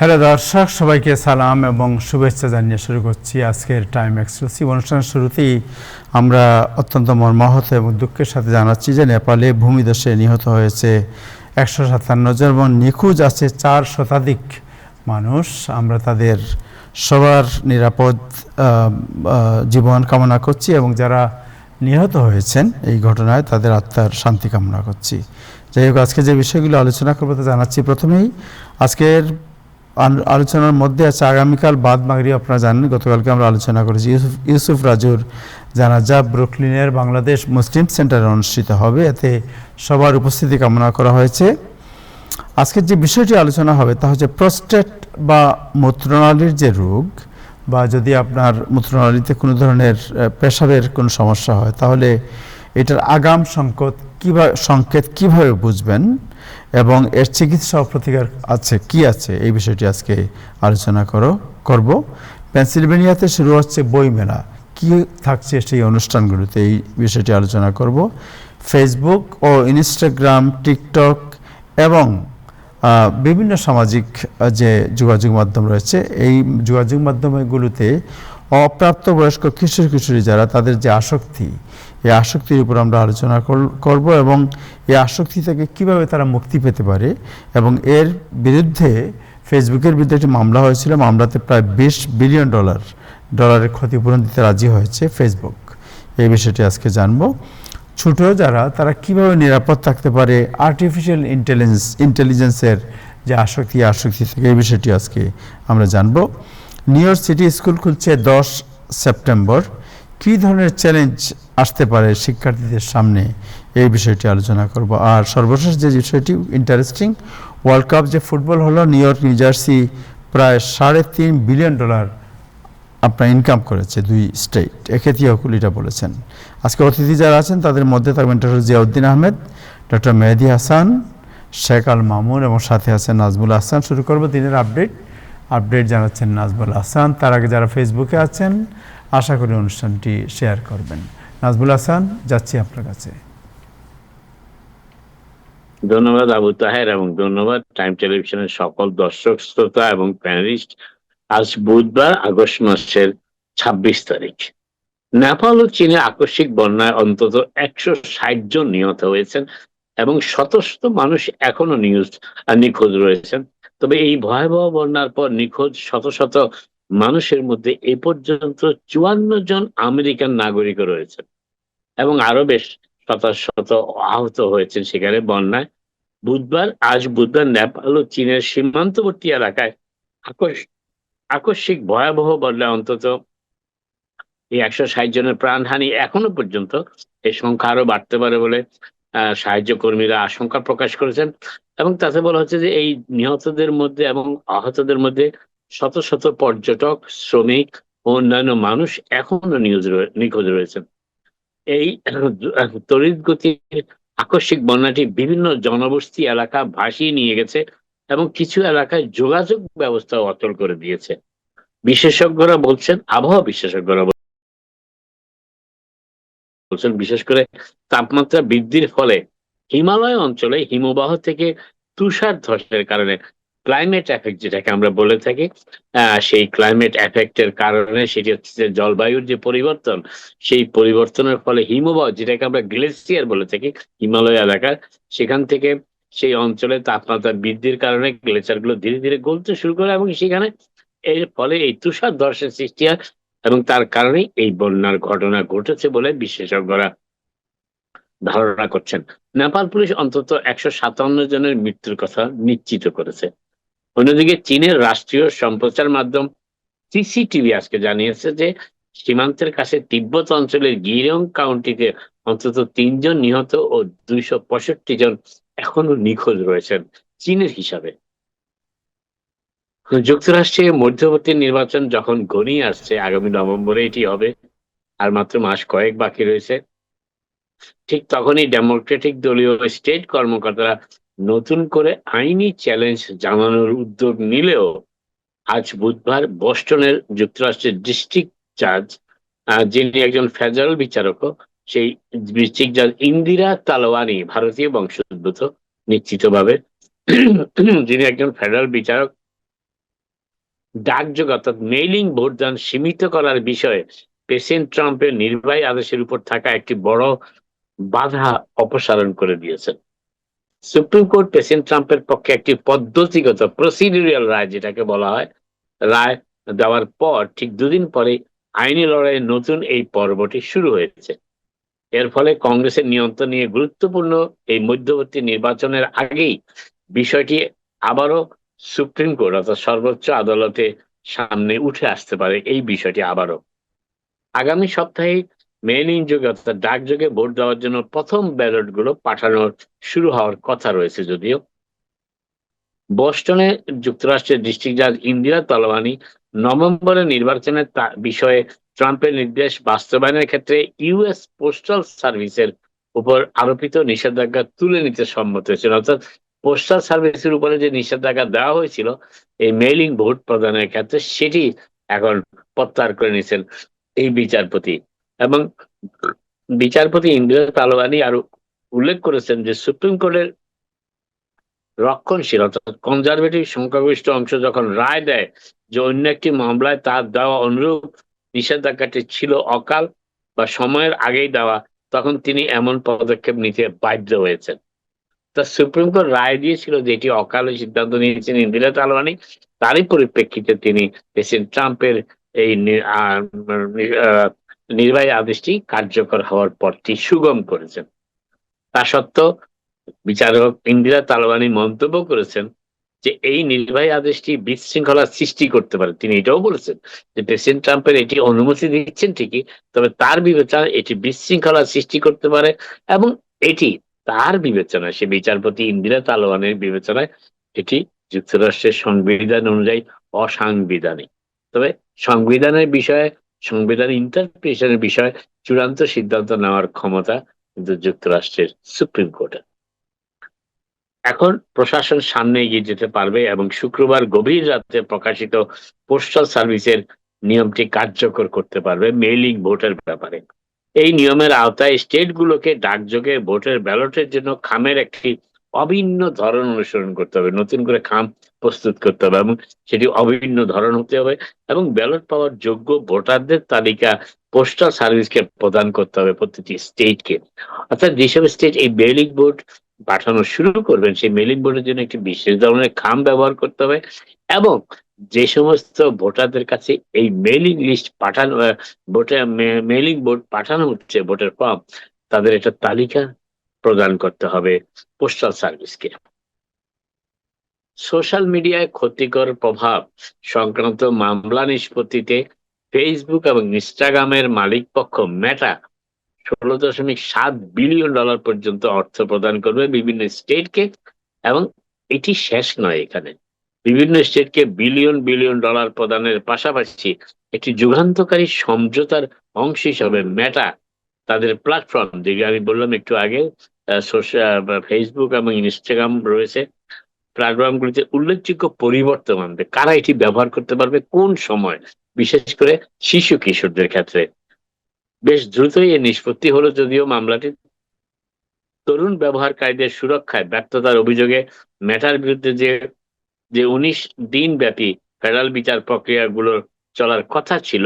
Hello দর্শক, সবাইকে সালাম এবং শুভেচ্ছা জানিয়ে শুরু করছি আজকের টাইম এক্সক্লুসিভ অনুষ্ঠানের শুরুতেই আমরা অত্যন্ত মর্মাহত এবং দুঃখের সাথে জানাচ্ছি যে নেপালে ভূমিধসে নিহত হয়েছে 157 জন এবং নিখোঁজ আছে 4 শতাধিক মানুষ। আমরা তাদের সবার নিরাপদ জীবন কামনা করছি এবং যারা নিহত হয়েছেন এই ঘটনায় তাদের আত্মার শান্তি কামনা করছি। যাই হোক, আজকে যে বিষয়গুলো আলোচনা করবো তা জানাচ্ছি। প্রথমেই আজকের আলোচনার মধ্যে আছে আগামীকাল বাদ মাগরিব। আপনারা জানেন গতকালকে আমরা আলোচনা করেছি ইউসুফ রাজুর জানাজা ব্রুকলিনের বাংলাদেশ মুসলিম সেন্টারে অনুষ্ঠিত হবে, এতে সবার উপস্থিতি কামনা করা হয়েছে। আজকের যে বিষয়টি আলোচনা হবে তা হচ্ছে প্রস্টেট বা মূত্রনালীর যে রোগ, বা যদি আপনার মূত্রনালীতে কোনো ধরনের পেশাবের কোনো সমস্যা হয় তাহলে এটার আগাম সংকেত কিভাবে বুঝবেন এবং এর চিকিৎসা ও প্রতিকার আছে এই বিষয়টি আজকে আলোচনা করব। পেনসিলভেনিয়াতে শুরু হচ্ছে বইমেলা, কি থাকছে সেই অনুষ্ঠানগুলোতে এই বিষয়টি আলোচনা করব। ফেসবুক ও ইনস্টাগ্রাম, টিকটক এবং বিভিন্ন সামাজিক যে যোগাযোগ মাধ্যম রয়েছে এই যোগাযোগ মাধ্যমগুলোতে অপ্রাপ্তবয়স্ক কিশোরী যারা তাদের যে আসক্তি, এই আসক্তির উপর আমরা আলোচনা করব এবং এই আসক্তি থেকে কীভাবে তারা মুক্তি পেতে পারে এবং এর বিরুদ্ধে ফেসবুকের বিরুদ্ধে একটি মামলা হয়েছিল। মামলাতে প্রায় $20 বিলিয়ন ডলারের ক্ষতিপূরণ দিতে রাজি হয়েছে ফেসবুক। এই বিষয়টি আজকে জানব। ছোট যারা তারা কিভাবে নিরাপদ থাকতে পারে আর্টিফিশিয়াল ইন্টেলিজেন্সের যে আসক্তি থেকে এই বিষয়টি আজকে আমরা জানব। নিউ ইয়র্ক সিটি স্কুল খুলছে 10 সেপ্টেম্বর। কী ধরনের চ্যালেঞ্জ আসতে পারে শিক্ষার্থীদের সামনে এই বিষয়টি আলোচনা করব। আর সর্বশেষ যে বিষয়টি ইন্টারেস্টিং, ওয়ার্ল্ড কাপ যে ফুটবল হলো, নিউ ইয়র্ক নিউ জার্সি প্রায় $3.5 বিলিয়ন আপনার ইনকাম করেছে 2 স্টেট। এক্ষেত্রে এটা বলেছেন। আজকে অতিথি যারা আছেন তাদের মধ্যে থাকবেন ডক্টর জিয়াউদ্দিন আহমেদ, ডক্টর মেহেদি হাসান, শেখ আল মামুন এবং সাথে আছেন নাজমুল হাসান। শুরু করব দিনের আপডেট জানাচ্ছেন নাজমুল হাসান। তার আগে যারা ফেসবুকে আছেন আশা করি অনুষ্ঠানটি শেয়ার করবেন। নাজমুল হাসান, যাচ্ছি আপনার কাছে। ধন্যবাদ আবু তাহের এবং ধন্যবাদ টাইম টেলিভিশনের সকল দর্শক শ্রোতা এবং প্যানেলিস্ট। আজ বুধবার আগস্ট মাসের 26 তারিখ। নেপাল ও চীনে আকস্মিক বন্যায় অন্তত 160 জন নিহত হয়েছেন এবং শত শত মানুষ এখনো নিখোঁজ রয়েছেন। তবে এই ভয়াবহ বন্যার পর নিখোঁজ শত শত মানুষের মধ্যে এই পর্যন্ত 54 জন আমেরিকান নাগরিকও রয়েছেন এবং আরো বেশ শত শত আহত হয়েছেন সেখানে বন্যায়। আজ বুধবার নেপাল ও চীনের সীমান্তবর্তী এলাকায় আকস্মিক ভয়াবহ বন্যায় অন্তত এই 160 জনের প্রাণহানি। এখনো পর্যন্ত এই সংখ্যা আরো বাড়তে পারে বলে সাহায্য কর্মীরা আশঙ্কা প্রকাশ করেছেন এবং তাতে বলা হচ্ছে যে এই নিহতদের মধ্যে এবং আহতদের মধ্যে শত শত পর্যটক, শ্রমিক ও অন্যান্য মানুষ এখনো নিখোঁজ রয়েছেন। এই তড়িৎ গতির আকস্মিক বন্যাটি বিভিন্ন জনবসতি এলাকা ভাসিয়ে নিয়ে গেছে এবং কিছু এলাকায় যোগাযোগ ব্যবস্থা অচল করে দিয়েছে। আবহাওয়া বিশেষজ্ঞরা বলছেন বিশেষ করে তাপমাত্রা বৃদ্ধির ফলে হিমালয় অঞ্চলে হিমবাহ থেকে তুষার ধসের কারণে ক্লাইমেট এফেক্ট যেটাকে আমরা বলে থাকি, সেই ক্লাইমেট এফেক্টের কারণে সেটি হচ্ছে যে জলবায়ুর যে পরিবর্তন, সেই পরিবর্তনের ফলে হিমবাহ যেটাকে আমরা গ্লেসিয়ার বলে থাকি হিমালয় এলাকার, সেখান থেকে সেই অঞ্চলে তাপমাত্রা বৃদ্ধির কারণে গ্লেসিয়ার গুলো ধীরে ধীরে গলতে শুরু করে এবং সেখানে এর ফলে এই তুষার ধসের সৃষ্টি হয় এবং তার কারণেই এই বন্যার ঘটনা ঘটেছে বলে বিশেষজ্ঞরা ধারণা করছেন। নেপাল পুলিশ অন্তত 157 জনের মৃত্যুর কথা নিশ্চিত করেছে। অন্যদিকে চীনের রাষ্ট্রীয় সম্প্রচার মাধ্যম সিসিটিভি আজকে জানিয়েছে যে সীমান্তের কাছে তিব্বত অঞ্চলের গিরং কাউন্টিতে অন্তত 3 জন নিহত ও 265 জন এখনো নিখোঁজ রয়েছেন চীনের হিসাবে। যুক্তরাষ্ট্রে মধ্যবর্তী নির্বাচন যখন ঘনিয়ে আসছে, আগামী নভেম্বরে এটি হবে, আর মাত্র মাস কয়েক বাকি রয়েছে, ঠিক তখনই ডেমোক্রেটিক দলীয় স্টেট কর্মকর্তারা নতুন করে আইনি চ্যালেঞ্জ জানানোর উদ্যোগ নিলেও আজ বুধবার বোস্টনের যুক্তরাষ্ট্রের ডিস্ট্রিক্ট জাজ, যিনি একজন ফেডারেল বিচারক, সেই ডিস্ট্রিক্ট জাজ ইন্দিরা তালওয়ানি ভারতীয় বংশোদ্ভূত নিশ্চিতভাবে, যিনি একজন ফেডারেল বিচারক, ডাকযোগে অর্থাৎ মেইলিং ভোটদান সীমিত করার বিষয়ে প্রেসিডেন্ট ট্রাম্পের নির্বাহী আদেশের উপর থাকা একটি বড় বাধা অপসারণ করে দিয়েছেন। সুপ্রিম কোর্ট প্রেসিডেন্ট ট্রাম্পের পক্ষে একটি পদ্ধতিগত প্রসিডিউরাল রায়, যেটাকে বলা হয়, রায় দেওয়ার পর ঠিক দুদিন পরে আইনি লড়াইয়ের নতুন এই পর্বটি শুরু হয়েছে। এর ফলে কংগ্রেসের নিয়ন্ত্রণ নিয়ে গুরুত্বপূর্ণ এই মধ্যবর্তী নির্বাচনের আগেই বিষয়টি আবারও সুপ্রিম কোর্ট অর্থাৎ সর্বোচ্চ আদালতে সামনে উঠে আসতে পারে। এই বিষয়টি আবারও আগামী সপ্তাহে মেইলিং যোগে অর্থাৎ ডাকযোগে ভোট দেওয়ার জন্য প্রথম ব্যালট গুলো পাঠানোর শুরু হওয়ার কথা রয়েছে। যদিও বোস্টনে যুক্তরাষ্ট্রের ডিস্ট্রিক্ট জাজ ইন্দিরা তলবানি নভেম্বরের নির্বাচনের বিষয়ে ট্রাম্পের নির্দেশ বাস্তবায়নের ক্ষেত্রে ইউএস পোস্টাল সার্ভিসের উপর আরোপিত নিষেধাজ্ঞা তুলে নিতে সম্মত হয়েছিল। অর্থাৎ পোস্টাল সার্ভিসের উপরে যে নিষেধাজ্ঞা দেওয়া হয়েছিল এই মেইলিং ভোট প্রদানের ক্ষেত্রে, সেটি এখন প্রত্যাহার করে নিয়েছেন এই বিচারপতি। এবং বিচারপতি ইন্দিরা তালবানি আরো উল্লেখ করেছেন যে সুপ্রিম কোর্টের রক্ষণশীল অর্থাৎ কনজারভেটিভ সংখ্যাগরিষ্ঠ অংশ যখন রায় দেয় যে অন্য একটি মামলায় তার দেওয়া অনুরূপ নিষেধাজ্ঞাটি ছিল অকাল বা সময়ের আগেই দেওয়া, তখন তিনি এমন পদক্ষেপ নিতে বাধ্য হয়েছেন। তা সুপ্রিম কোর্ট রায় দিয়েছিল যে এটি অকালে সিদ্ধান্ত নিয়েছেন ইন্দিরা তালবানি, তারই পরিপ্রেক্ষিতে তিনি প্রেসিডেন্ট ট্রাম্পের এই নির্বাহী আদেশটি কার্যকর হওয়ার পরটি সুগম করেছেন। তা সত্ত্বেও বিচারক ইন্দিরা তালবানি মন্তব্য করেছেন যে এই নির্বাহী আদেশটি বিশৃঙ্খলার সৃষ্টি করতে পারে। তিনি এটাও বলেছেন যে প্রেসিডেন্ট ট্রাম্পের এটি অনুমতি দিচ্ছেন ঠিকই, তবে তার বিবেচনায় এটি বিশৃঙ্খলার সৃষ্টি করতে পারে এবং এটি তার বিবেচনায়, সে বিচারপতি ইন্দিরা তালবানির বিবেচনায় এটি যুক্তরাষ্ট্রের সংবিধান অনুযায়ী অসাংবিধানিক। তবে সংবিধানের বিষয়ে, সংবিধান ইন্টারপ্রিটেশনের বিষয়ে চূড়ান্ত সিদ্ধান্ত নেওয়ার ক্ষমতা কিন্তু যুক্তরাষ্ট্রের সুপ্রিম কোর্টের। এখন প্রশাসন সামনে এগিয়ে যেতে পারবে এবং শুক্রবার গভীর রাতে প্রকাশিত পোস্টাল সার্ভিসের নিয়মটি কার্যকর করতে পারবে মেইলিং ভোটের ব্যাপারে। এই নিয়মের আওতায় স্টেটগুলোকে ডাকযোগে ভোটের ব্যালটের জন্য খামের একটি অভিন্ন ধরন অনুসরণ করতে হবে, নতুন করে খাম প্রস্তুত করতে হবে এবং সেটি অভিন্ন ধরন হতে হবে এবং ব্যালট পাওয়ার যোগ্য ভোটারদের তালিকা পোস্টাল সার্ভিসকে প্রদান করতে হবে প্রতিটি স্টেটকে। অর্থাৎ যেসব স্টেট এই মেইলিং ভোট পাঠানো শুরু করবেন সেই মেইলিং ভোটের জন্য একটি বিশেষ ধরনের খাম ব্যবহার করতে হবে এবং যে সমস্ত ভোটারদের কাছে এই মেইলিং লিস্ট পাঠানো, ভোটের মেইলিং ভোট পাঠানো হচ্ছে, ভোটের ফর্ম, তাদের একটা তালিকা প্রদান করতে হবে পোস্টাল সার্ভিসকে। সোশ্যাল মিডিয়ায় ক্ষতিকর প্রভাব সংক্রান্ত মামলা নিষ্পত্তিতে ফেসবুক এবং ইনস্টাগ্রামের মালিক পক্ষ মেটা $16.7 বিলিয়ন পর্যন্ত অর্থ প্রদান করবে বিভিন্ন স্টেটকে। এবং এটি শেষ নয়, এখানে বিভিন্ন স্টেটকে বিলিয়ন বিলিয়ন ডলার প্রদানের পাশাপাশি একটি যুগান্তকারী সমঝোতার অংশ হিসাবে মেটা তাদের প্ল্যাটফর্ম, যেগুলো আমি বললাম একটু আগে, ফেসবুক এবং ইনস্টাগ্রাম রয়েছে, প্ল্যাটফর্মগুলিতে উল্লেখযোগ্য পরিবর্তন আনবে। কারা এটি ব্যবহার করতে পারবে, কোন সময়, বিশেষ করে শিশু কিশোরদের ক্ষেত্রে। বেশ দ্রুতই এর নিষ্পত্তি হলো, যদিও মামলাটি তরুণ ব্যবহারকারীদের সুরক্ষায় ব্যর্থতার অভিযোগে মেটার বিরুদ্ধে যে 19 দিন ব্যাপী ফেডারেল বিচার প্রক্রিয়াগুলো চলার কথা ছিল,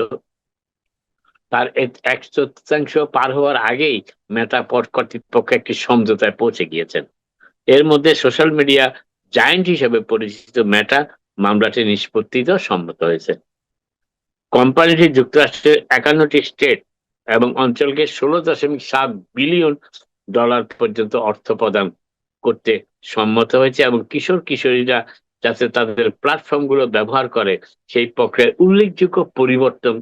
তার 1/4 পার হওয়ার আগেই মেটা কর্তৃপক্ষ একটি সমঝোতায় পৌঁছে গিয়েছেন। এর মধ্যে সোশ্যাল মিডিয়া জায়ান্ট হিসেবে পরিচিত মেটা মামলাটি নিষ্পত্তিতেও সম্মত হয়েছে। কোম্পানিটি যুক্তরাষ্ট্রের 51টি স্টেট এবং অঞ্চলকে $16.7 বিলিয়ন পর্যন্ত অর্থ প্রদান করতে সম্মত হয়েছে এবং কিশোর কিশোরীরা যাতে তাদের প্ল্যাটফর্মগুলো ব্যবহার করে সেই প্রক্রিয়ায় উল্লেখযোগ্য পরিবর্তন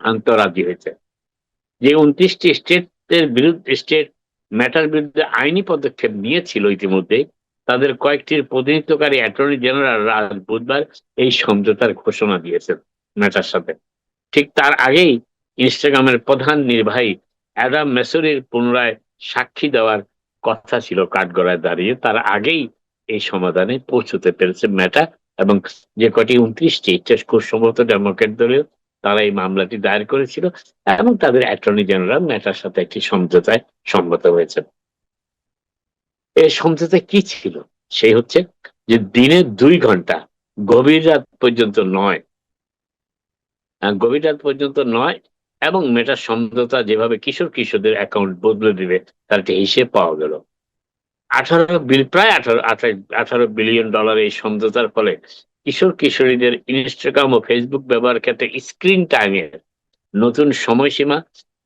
আনতে রাজি হয়েছে। যে 29টি স্টেট ম্যাটার বিরুদ্ধে আইনি পদক্ষেপ নিয়েছিল ইতিমধ্যে, তাদের কয়েকটির প্রতিনিধিত্বকারী অ্যাটর্নি জেনারেল আজ বুধবার এই সমঝোতার ঘোষণা দিয়েছেন মেটার সাথে। ঠিক তার আগেই ইনস্টাগ্রামের প্রধান নির্বাহী অ্যাডাম মেসরির পুনরায় সাক্ষী দেওয়ার কথা ছিল কাঠগড়ায় দাঁড়িয়ে। তার আগেই এই সমাধানে পৌঁছতে পেরেছে মেটা এবং যে কটি 29টি খুব সম্ভবত ডেমোক্রেট দলীয়, তারা এই মামলাটি দায়ের করেছিল এবং তাদের অ্যাটর্নি জেনারেল মেটার সাথে একটি সমঝোতায় সম্মত হয়েছে। এই সমঝোতা কি ছিল? সেই হচ্ছে যে দিনে 2 ঘন্টা গভীর রাত পর্যন্ত নয়, গভীর রাত পর্যন্ত নয়। এবং মেটার সমঝোতা যেভাবে কিশোর কিশোরদের অ্যাকাউন্ট বদলে দিবে তার একটা হিসেব পাওয়া গেল। প্রায় 18 বিলিয়ন ডলার এই সমঝোতার ফলে কিশোর কিশোরীদের ইনস্টাগ্রাম ও ফেসবুক ব্যবহার ক্ষেত্রে স্ক্রিন টাইমের নতুন সময়সীমা,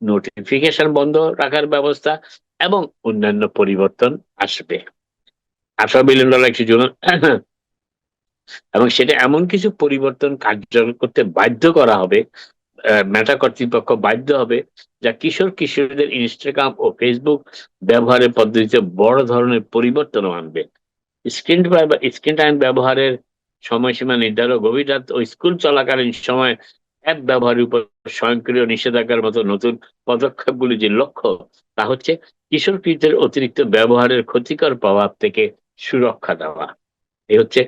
নোটিফিকেশন বন্ধ রাখার ব্যবস্থা এবং অন্যান্য পরিবর্তন আসবে। 18 বিলিয়ন ডলার একটি জন্য এবং সেটা এমন কিছু পরিবর্তন কার্যকর করতে বাধ্য করা হবে, মেটা কর্তৃপক্ষ বাধ্য হবে, যা কিশোর কিশোরীদের ইনস্টাগ্রাম ও ফেসবুক ব্যবহারের পদ্ধতিতে বড় ধরনের পরিবর্তন আনবে। স্ক্রিন টাইম ব্যবহারের সময়সীমা নির্ধারণ, গভীর রাত ও স্কুল চলাকালীন সময় অ্যাপ ব্যবহারের উপর স্বয়ংক্রিয় নিষেধাজ্ঞার মতো নতুন পদক্ষেপগুলি যে লক্ষ্য, তা হচ্ছে কিশোর কিশোরদের অতিরিক্ত ব্যবহারের ক্ষতিকর প্রভাব থেকে সুরক্ষা দেওয়া। এই হচ্ছে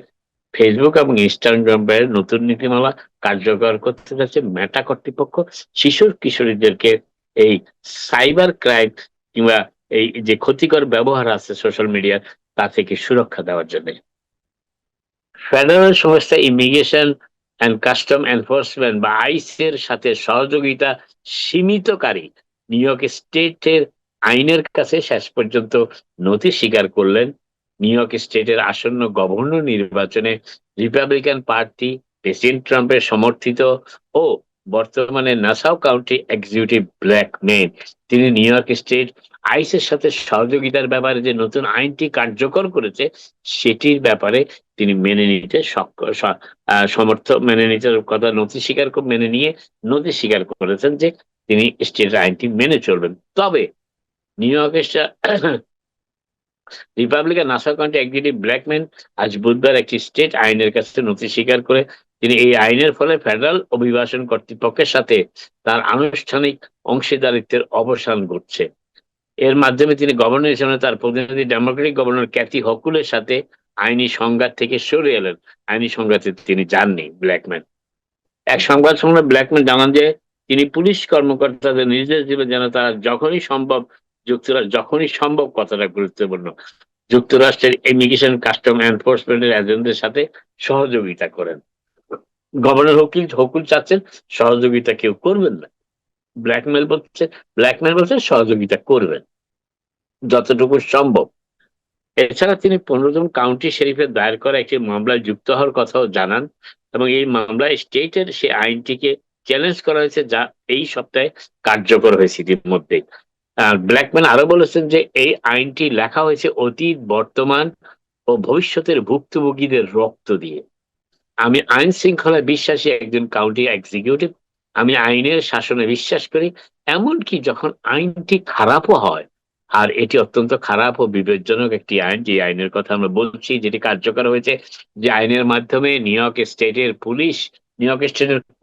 ফেসবুক এবং ইনস্টাগ্রামের নতুন নীতিমালা কার্যকর করতে যাচ্ছে মেটা কর্তৃপক্ষ শিশু কিশোরীদেরকে এই সাইবার ক্রাইম কিংবা এই যে ক্ষতিকর ব্যবহার আছে সোশ্যাল মিডিয়ার, তা থেকে সুরক্ষা দেওয়ার জন্য। ফেডারেল সংস্থা ইমিগ্রেশন অ্যান্ড কাস্টম এনফোর্সমেন্ট বা আইস এর সাথে সহযোগিতা সীমিতকারী নিউ ইয়র্ক স্টেটের আইনের কাছে শেষ পর্যন্ত নথি স্বীকার করলেন। নিউ ইয়র্ক স্টেটের আসন্ন গভর্নর নির্বাচনে রিপাবলিকান পার্টি প্রেসিডেন্ট ট্রাম্পের সমর্থিত ও বর্তমানে Nassau County executive Blakeman, তিনি নিউ ইয়র্ক স্টেট আইসের সাথে সহযোগিতার ব্যাপারে যে নতুন আইনটি কার্যকর করেছে সেটির ব্যাপারে তিনি মেনে নিতে মেনে নিতে কথা মেনে নিয়ে নথি স্বীকার করেছেন যে তিনি স্টেট আইনটি মেনে চলবেন। তবে নিউ ইয়র্কের Republican Nassau County executive Blackman আজ বুধবার একটি স্টেট আইনের কাছে নথি স্বীকার করে তিনি এই আইনের ফলে ফেডারেল অভিবাসন কর্তৃপক্ষের সাথে তার আনুষ্ঠানিক অংশীদারিত্বের অবসান ঘটছে। এর মাধ্যমে তিনি গভর্নর হিসেবে তার প্রতিনিধি ডেমোক্রেটিক গভর্নর ক্যাথি হকুলের সাথে আইনি সংঘাত থেকে সরে এলেন। আইনি সংঘাতে তিনি যাননি ব্ল্যাকম্যান। এক সংবাদ সম্মেলনে ব্ল্যাকম্যান জানান যে তিনি পুলিশ কর্মকর্তাদের নির্দেশ দিবেন যেন তারা যখনই সম্ভব কথাটা গুরুত্বপূর্ণ, যুক্তরাষ্ট্রের ইমিগ্রেশন কাস্টম এনফোর্সমেন্টের এজেন্টদের সাথে সহযোগিতা করেন। গভর্নর হকুল চাচ্ছেন সহযোগিতা কেউ করবেন না, ব্ল্যাকমেল বলছে সহযোগিতা করবেন যতটুকু সম্ভব। এছাড়া তিনি 15 জন কাউন্টি শেরিফের দায়ের করা একটি মামলায় যুক্ত হওয়ার কথাও জানান এবং এই মামলায় স্টেটের সে আইনটিকে চ্যালেঞ্জ করা হয়েছে যা এই সপ্তাহে কার্যকর হয়েছে ইতিমধ্যেই। ব্ল্যাকম্যান আরো বলেছেন যে এই আইনটি লেখা হয়েছে অতীত, বর্তমান ও ভবিষ্যতের ভুক্তভোগীদের রক্ত দিয়ে। আমি আইন শৃঙ্খলায় বিশ্বাসী একজন কাউন্টি এক্সিকিউটিভ। আমি আইনের শাসনে বিশ্বাস করি, এমনকি যখন আইনটি খারাপও হয়। আর এটি অত্যন্ত খারাপ ও বিপজ্জনক একটি আইন, যে আইনের কথা আমরা বলছি, যেটি কার্যকর হয়েছে, যে আইনের মাধ্যমে নিউ ইয়র্ক স্টেটের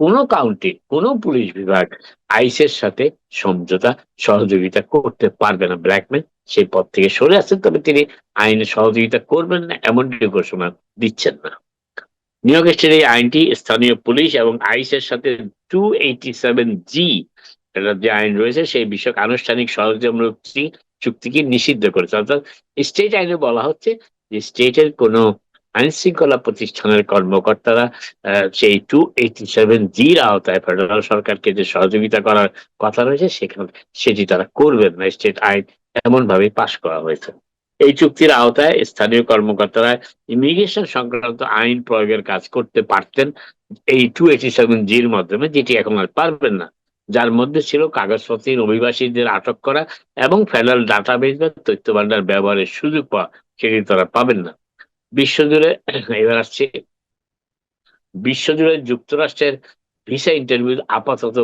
কোনো কাউন্টি, কোনো পুলিশ বিভাগ আইসের সাথে সমঝোতা সহযোগিতা করতে পারবে না। ব্ল্যাকম্যান সেই পদ থেকে সরে আসছেন, তবে তিনি আইনে সহযোগিতা করবেন না এমনটি ঘোষণা দিচ্ছেন না। নিউ ইয়র্ক স্টেটের এই আইনটি স্থানীয় পুলিশ এবং আইসের সাথে 287G যে আইন রয়েছে সেই বিষয়ক আনুষ্ঠানিক সহযোগিতামূলক চুক্তিকে নিষিদ্ধ করেছে। অর্থাৎ স্টেট আইনে বলা হচ্ছে যে স্টেটের কোন আইন শৃঙ্খলা প্রতিষ্ঠানের কর্মকর্তারা সেই 287G আওতায় ফেডারেল সরকারকে যে সহযোগিতা করার কথা রয়েছে সেটি তারা করবেন না। স্টেট আইন এমন ভাবে পাশ করা হয়েছে। এই চুক্তির আওতায় স্থানীয় কর্মকর্তারা ইমিগ্রেশন সংক্রান্ত আইন প্রয়োগের কাজ করতে পারতেন এই 287G মাধ্যমে, যেটি এখন আর পারবেন না, যার মধ্যে ছিল কাগজপত্রের অভিবাসীদের আটক করা এবং ফেডারেল ডাটাবেস বা তথ্য ভান্ডার ব্যবহারের সুযোগ পাওয়া, সেটি তারা পাবেন না। বিশ্বজুড়ে এবার আসছে, বিশ্বজুড়ে যুক্তরাষ্ট্রের ভিসা ইন্টারভিউ আপাতত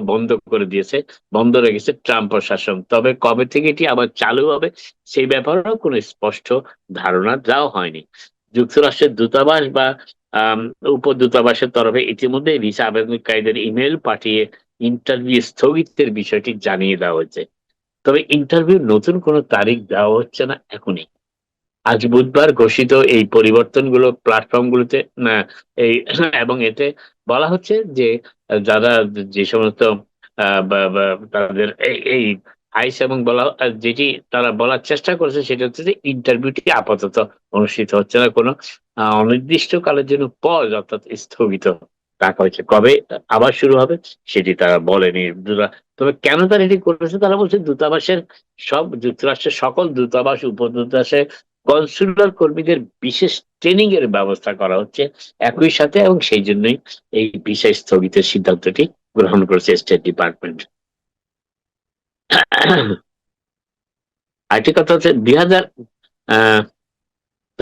বন্ধ রেখেছে ট্রাম্প প্রশাসন। তবে কবে থেকে এটি আবার চালু হবে সেই ব্যাপারেও কোনো স্পষ্ট ধারণা দেওয়া হয়নি। যুক্তরাষ্ট্রের দূতাবাস বা উপদূতাবাসের তরফে ইতিমধ্যে ভিসা আবেদনকারীদের ইমেল পাঠিয়ে ইন্টারভিউ স্থগিতের বিষয়টি জানিয়ে দেওয়া হয়েছে। তবে ইন্টারভিউ নতুন কোনো তারিখ দেওয়া হচ্ছে না এখনই। আজ বুধবার ঘোষিত এই পরিবর্তনগুলো প্ল্যাটফর্মগুলোতে এই এবং এতে বলা হচ্ছে যে যারা যে সমস্ত তাদের এই আইস এবং যেটি তারা বলার চেষ্টা করেছে সেটা হচ্ছে যে ইন্টারভিউটি আপাতত অনুষ্ঠিত হচ্ছে না, কোনো অনির্দিষ্টকালের জন্য পজ অর্থাৎ স্থগিত রাখা হয়েছে। কবে আবার শুরু হবে সেটি তারা বলেনি। তবে কেন তারা এটি করেছে তারা বলছে দূতাবাসের যুক্তরাষ্ট্রের সকল দূতাবাস, উপদূতাবাসে কনসুলার কর্মীদের বিশেষ ট্রেনিং এর ব্যবস্থা করা হচ্ছে একই সাথে, এবং সেই জন্যই এই ভিসা স্থগিতের সিদ্ধান্তটি গ্রহণ করেছে স্টেট ডিপার্টমেন্ট। আরেকটি কথা হচ্ছে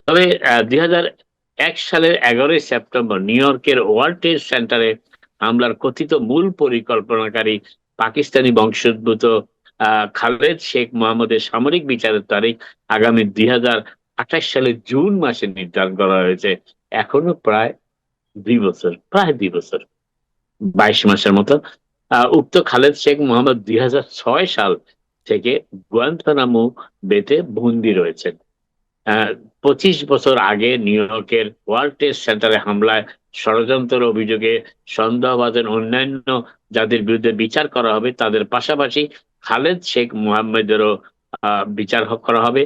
তবে 2001 সালের 11ই সেপ্টেম্বর নিউ ইয়র্কের ওয়ার্ল্ড ট্রেড সেন্টারে হামলার কথিত মূল পরিকল্পনাকারী পাকিস্তানি বংশোদ্ভূত খালেদ শেখ মোহাম্মদের সামরিক বিচারের তারিখ আগামী 2028 সালের জুন মাসে নির্ধারণ করা হয়েছে। এখনো প্রায় 2 বছর 22 মাসের মতো। উক্ত খালেদ শেখ মোহাম্মদ 2006 সাল থেকে গুয়ান্তানামো বেতে বন্দী রয়েছেন। 25 বছর আগে নিউ ইয়র্কের ওয়ার্ল্ড ট্রেড সেন্টারে হামলায় ষড়যন্ত্রের অভিযোগে সন্দেহভাজন অন্যান্য যাদের বিরুদ্ধে বিচার করা হবে তাদের পাশাপাশি খালেদ শেখ মোহাম্মদেরও বিচার করা হবে।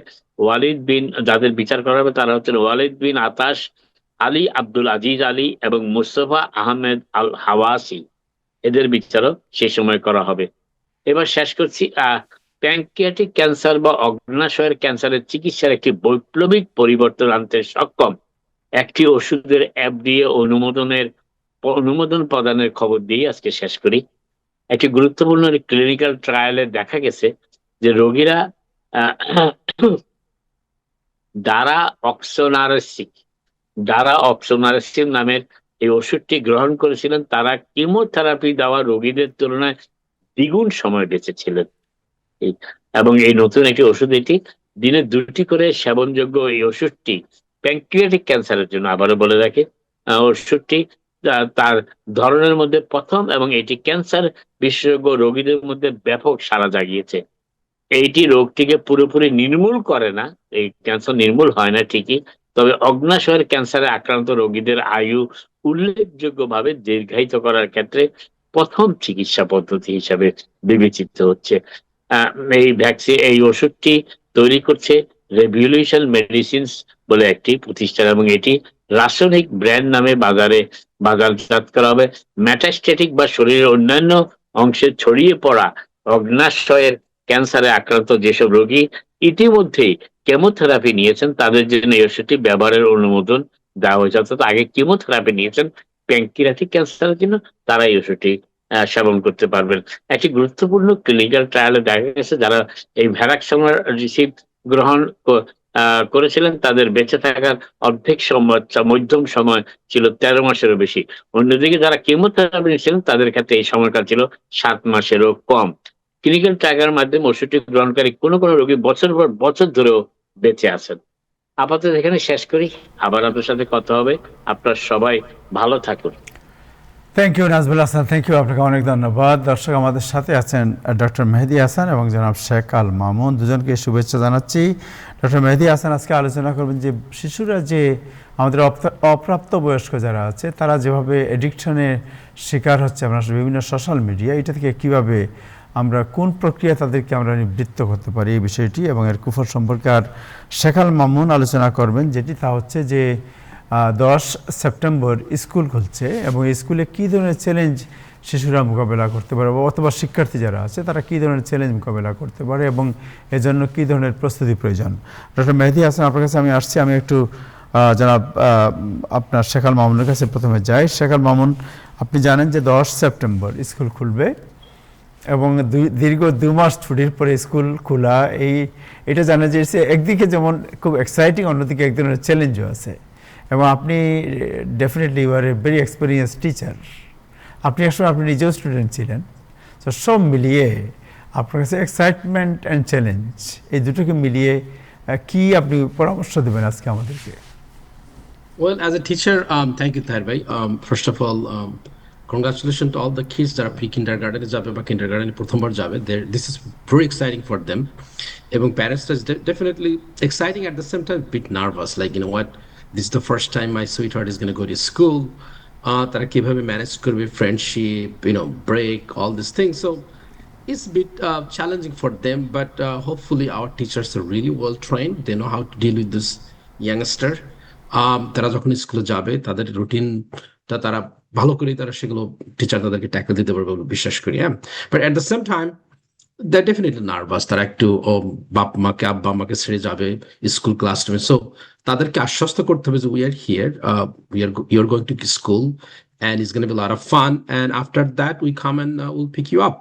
যাদের বিচার করা হবে তারা হচ্ছেন ওয়ালিদ বিন আতাশ, আলী আব্দুল আজিজ আলী এবং মুস্তফা আহমেদ আল হাওয়াসি। এদের বিচারও সেই সময় করা হবে। এবার শেষ করছি। প্যানক্রিয়াটিক ক্যান্সার বা অগ্ন্যাশয়ের ক্যান্সারের চিকিৎসার একটি বৈপ্লবিক পরিবর্তন আনতে সক্ষম একটি ওষুধের এফডিএ অনুমোদন প্রদানের খবর দিয়ে আজকে শেষ করি। একটি গুরুত্বপূর্ণ ক্লিনিক্যাল ট্রায়ালে দেখা গেছে যে রোগীরা ডারা অক্সোনারসিক নামের এই ওষুধটি গ্রহণ করেছিলেন, তারা কিমোথেরাপি দেওয়া রোগীদের তুলনায় দ্বিগুণ সময় বেঁচেছিলেন। এবং এই নতুন একটি ওষুধ, এটি দিনে 2টি করে সেবনযোগ্য এই ওষুধটি প্যানক্রিয়াটিক ক্যান্সারের জন্য, আবারও বলে রাখি, ওষুধটি তার ধরনের মধ্যে প্রথম, এবং এটি ক্যান্সার বিশেষজ্ঞ রোগীদের মধ্যে ব্যাপক সাড়া জাগিয়েছে। এইটি রোগটিকে পুরোপুরি নির্মূল করে না, এই ক্যান্সার নির্মূল হয় না ঠিকই, তবে অগ্ন্যাশয়ের ক্যান্সারে আক্রান্ত রোগীদের আয়ু উল্লেখযোগ্যভাবে দীর্ঘায়িত করার ক্ষেত্রে প্রথম চিকিৎসা পদ্ধতি হিসাবে বিবেচিত হচ্ছে। এই ওষুধটি তৈরি করছে রেভলিউশন মেডিসিনস বলে একটি প্রতিষ্ঠান, এবং এটি রাসায়নিক ব্র্যান্ড নামে বাজারজাত করা হবে। মেটাস্টেটিক বা শরীরের অন্যান্য অংশে ছড়িয়ে পড়া অগ্ন্যাশয়ের ক্যান্সারে আক্রান্ত যেসব রোগী ইতিমধ্যেই কেমোথেরাপি নিয়েছেন তাদের জন্য এই ওষুধটি ব্যবহারের অনুমোদন দেওয়া হয়েছে। অর্থাৎ আগে কেমোথেরাপি নিয়েছেন প্যানক্রিয়াটিক ক্যান্সারের জন্য, তারা এই ওষুধটি সেবন করতে পারবেন। একটি গুরুত্বপূর্ণ ক্লিনিক্যাল ট্রায়ালে দেখা গেছে যারা এই ভ্যারাক্সামার রিসিভ গ্রহণ করেছিলেন তাদের বেঁচে থাকার অর্ধেক সময়, মধ্যম সময় ছিল 13 মাসেরও বেশি। অন্যদিকে যারা কেমোথেরাপি নিয়েছিলেন তাদের ক্ষেত্রে এই সময়কাল ছিল 7 মাসেরও কম। ক্লিনিক্যাল ট্রায়ালের মাধ্যমে ওষুধটি গ্রহণকারী কোনো রোগী বছর পর বছর ধরেও বেঁচে আছেন। আপাতত এখানে শেষ করি, আবার আপনার সাথে কথা হবে। আপনার সবাই ভালো থাকুন। Thank you Nazmul Hasan, thank you, আপনাকে অনেক ধন্যবাদ। দর্শক, আমাদের সাথে আছেন ডক্টর মেহেদী হাসান এবং জনাব শেখ আল মামুন, দুজনকে শুভেচ্ছা জানাচ্ছি। ডক্টর মেহেদী হাসান আজকে আলোচনা করবেন যে শিশুরা, যে আমাদের অপ্রাপ্ত বয়স্ক যারা আছে তারা যেভাবে এডিকশনের শিকার হচ্ছে আমরা বিভিন্ন সোশ্যাল মিডিয়া, এটা থেকে কীভাবে আমরা কোন প্রক্রিয়া তাদেরকে আমরা নিবৃত্ত করতে পারি এই বিষয়টি এবং এর কুফল সম্পর্কে আর শেখ আল মামুন আলোচনা করবেন, যেটি তা হচ্ছে যে 10 সেপ্টেম্বর স্কুল খুলছে এবং স্কুলে কী ধরনের চ্যালেঞ্জ শিশুরা মোকাবেলা করতে পারে, অথবা শিক্ষার্থী যারা আছে তারা কী ধরনের চ্যালেঞ্জ মোকাবেলা করতে পারে এবং এজন্য কী ধরনের প্রস্তুতি প্রয়োজন। ডক্টর মেহেদী হাসান, আপনার কাছে আমি আসছি। আমি একটু জনাব আপনার শেখ আল মামুনের কাছে প্রথমে যাই। শেখ আল মামুন, আপনি জানেন যে 10 সেপ্টেম্বর স্কুল খুলবে এবং দীর্ঘ 2 মাস ছুটির পরে স্কুল খোলা, এটা জানেন যে একদিকে যেমন খুব এক্সাইটিং, অন্যদিকে এক ধরনের চ্যালেঞ্জও আছে। এবং আপনি definitely you are a very experience teacher, আপনি একসময় আপনি নিজেও স্টুডেন্ট ছিলেন, তো সব মিলিয়ে আপনার কাছে এক্সাইটমেন্ট অ্যান্ড চ্যালেঞ্জ এই দুটোকে মিলিয়ে কি আপনি পরামর্শ দেবেন আজকে আমাদেরকে? Well, as a teacher, thank you, Tahir bhai. First of all, congratulations to all the kids that are pre-kindergarten যাবে বা kindergarten প্রথমবার যাবে. This is very exciting for them. এবং parents is definitely exciting, at the same time a bit nervous, like, you know what, this is the first time my sweetheart is going to go to school. তারা কিভাবে manage করবে friendship, break, all these things. So it's a bit challenging for them, but hopefully our teachers are really well trained. They know how to deal with this youngster. তারা যখন স্কুলে যাবে তাদের রুটিনটা তারা ভালো করে তারা সেগুলো টিচার তাদেরকে ট্যাকল দিতে পারবে বলে বিশ্বাস করি, হ্যাঁ। But at the same time they're definitely nervous. তারা একটু বাপ মাকে আব্বা আমাকে ছেড়ে যাবে স্কুল ক্লাসরুমে, সো তাদেরকে আশ্বস্ত করতে হবে যে we are here, you are going to school and it's going to be a lot of fun, and after that we come and we'll pick you up.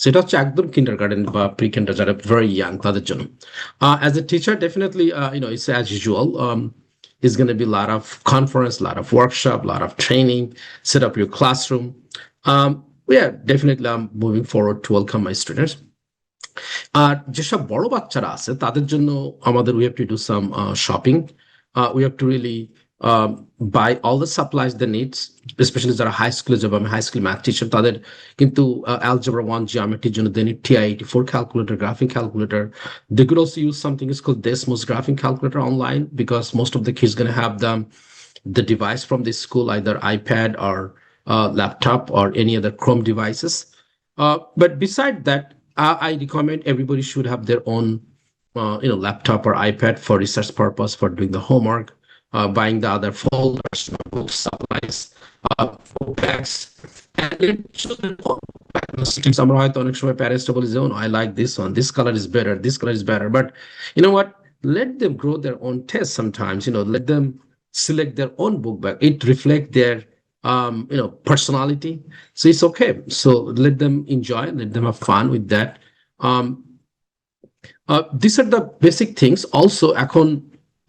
সেটা হচ্ছে একদম কিন্ডারগার্টেন বা প্রি কিন্ডার যারা ভেরি ইয়াং তাদের জন্য। As a teacher, definitely it's as usual. It's going to be a lot of conference, a lot of workshop, a lot of training, set up your classroom. Yeah, definitely I'm moving forward to welcome my students. আর যেসব বড় বাচ্চারা আছে তাদের জন্য আমাদের we have to do some shopping. We have to really buy all the supplies they need, especially যারা high স্কুলে যাবে। আমি হাই স্কুল ম্যাথ টিচার, তাদের কিন্তু algebra 1 geometry জন্য they need TI-84 calculator, graphing calculator. They could also use something is called Desmos graphing calculator online, because most of the kids going to have the device from the school, either iPad or laptop or any other Chrome devices. But beside that, I recommend everybody should have their own, laptop or iPad for research purpose, for doing the homework, buying the other folders, notebooks, supplies, book bags, and children. আমরা হয়তো অনেক সময় প্যারেন্টসরা বলি যে, I like this one, this color is better, this color is better, but you know what? Let them grow their own taste sometimes. Let them select their own book bag. It reflects their personality, so it's okay. So let them enjoy, let them have fun with that. These are the basic things. Also, এখন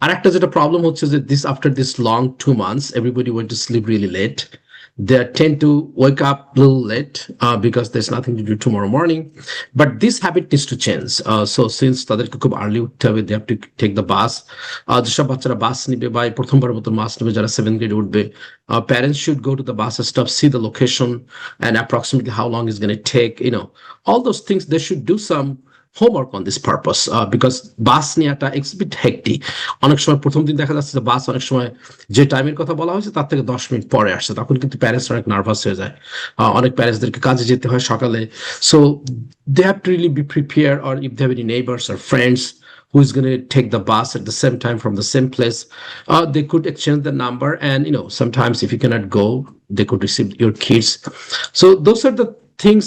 আরেকটা যেটা problem হচ্ছে যে after this long 2 months, everybody went to sleep really late. They tend to wake up a little late because there's nothing to do tomorrow morning. But this habit needs to change. So since তাদেরকে খুব early উঠতে হবে, they have to take the bus. যেসব বাচ্চারা বাস নিবে বা প্রথমবার মতো বাস নেবে, যারা 7th grade উঠবে, parents should go to the bus stop, see the location and approximately how long it's going to take. All those things, they should do some homework on this purpose, because বাস নেওয়াটা it's bit hectic. অনেক সময় প্রথম দিন দেখা যাচ্ছে যে বাস অনেক সময় যে টাইমের কথা বলা হয়েছে তার থেকে 10 মিনিট পরে আসছে, তখন কিন্তু প্যারেন্টস অনেক নার্ভাস হয়ে যায়। অনেক প্যারেন্টসদেরকে কাজে যেতে হয় সকালে, so they have to really be prepare, or if they have any neighbours or friends who is going to take the bus at the same time from the same place, they could exchange the number, and sometimes if you cannot go, they could receive your kids. So those are the things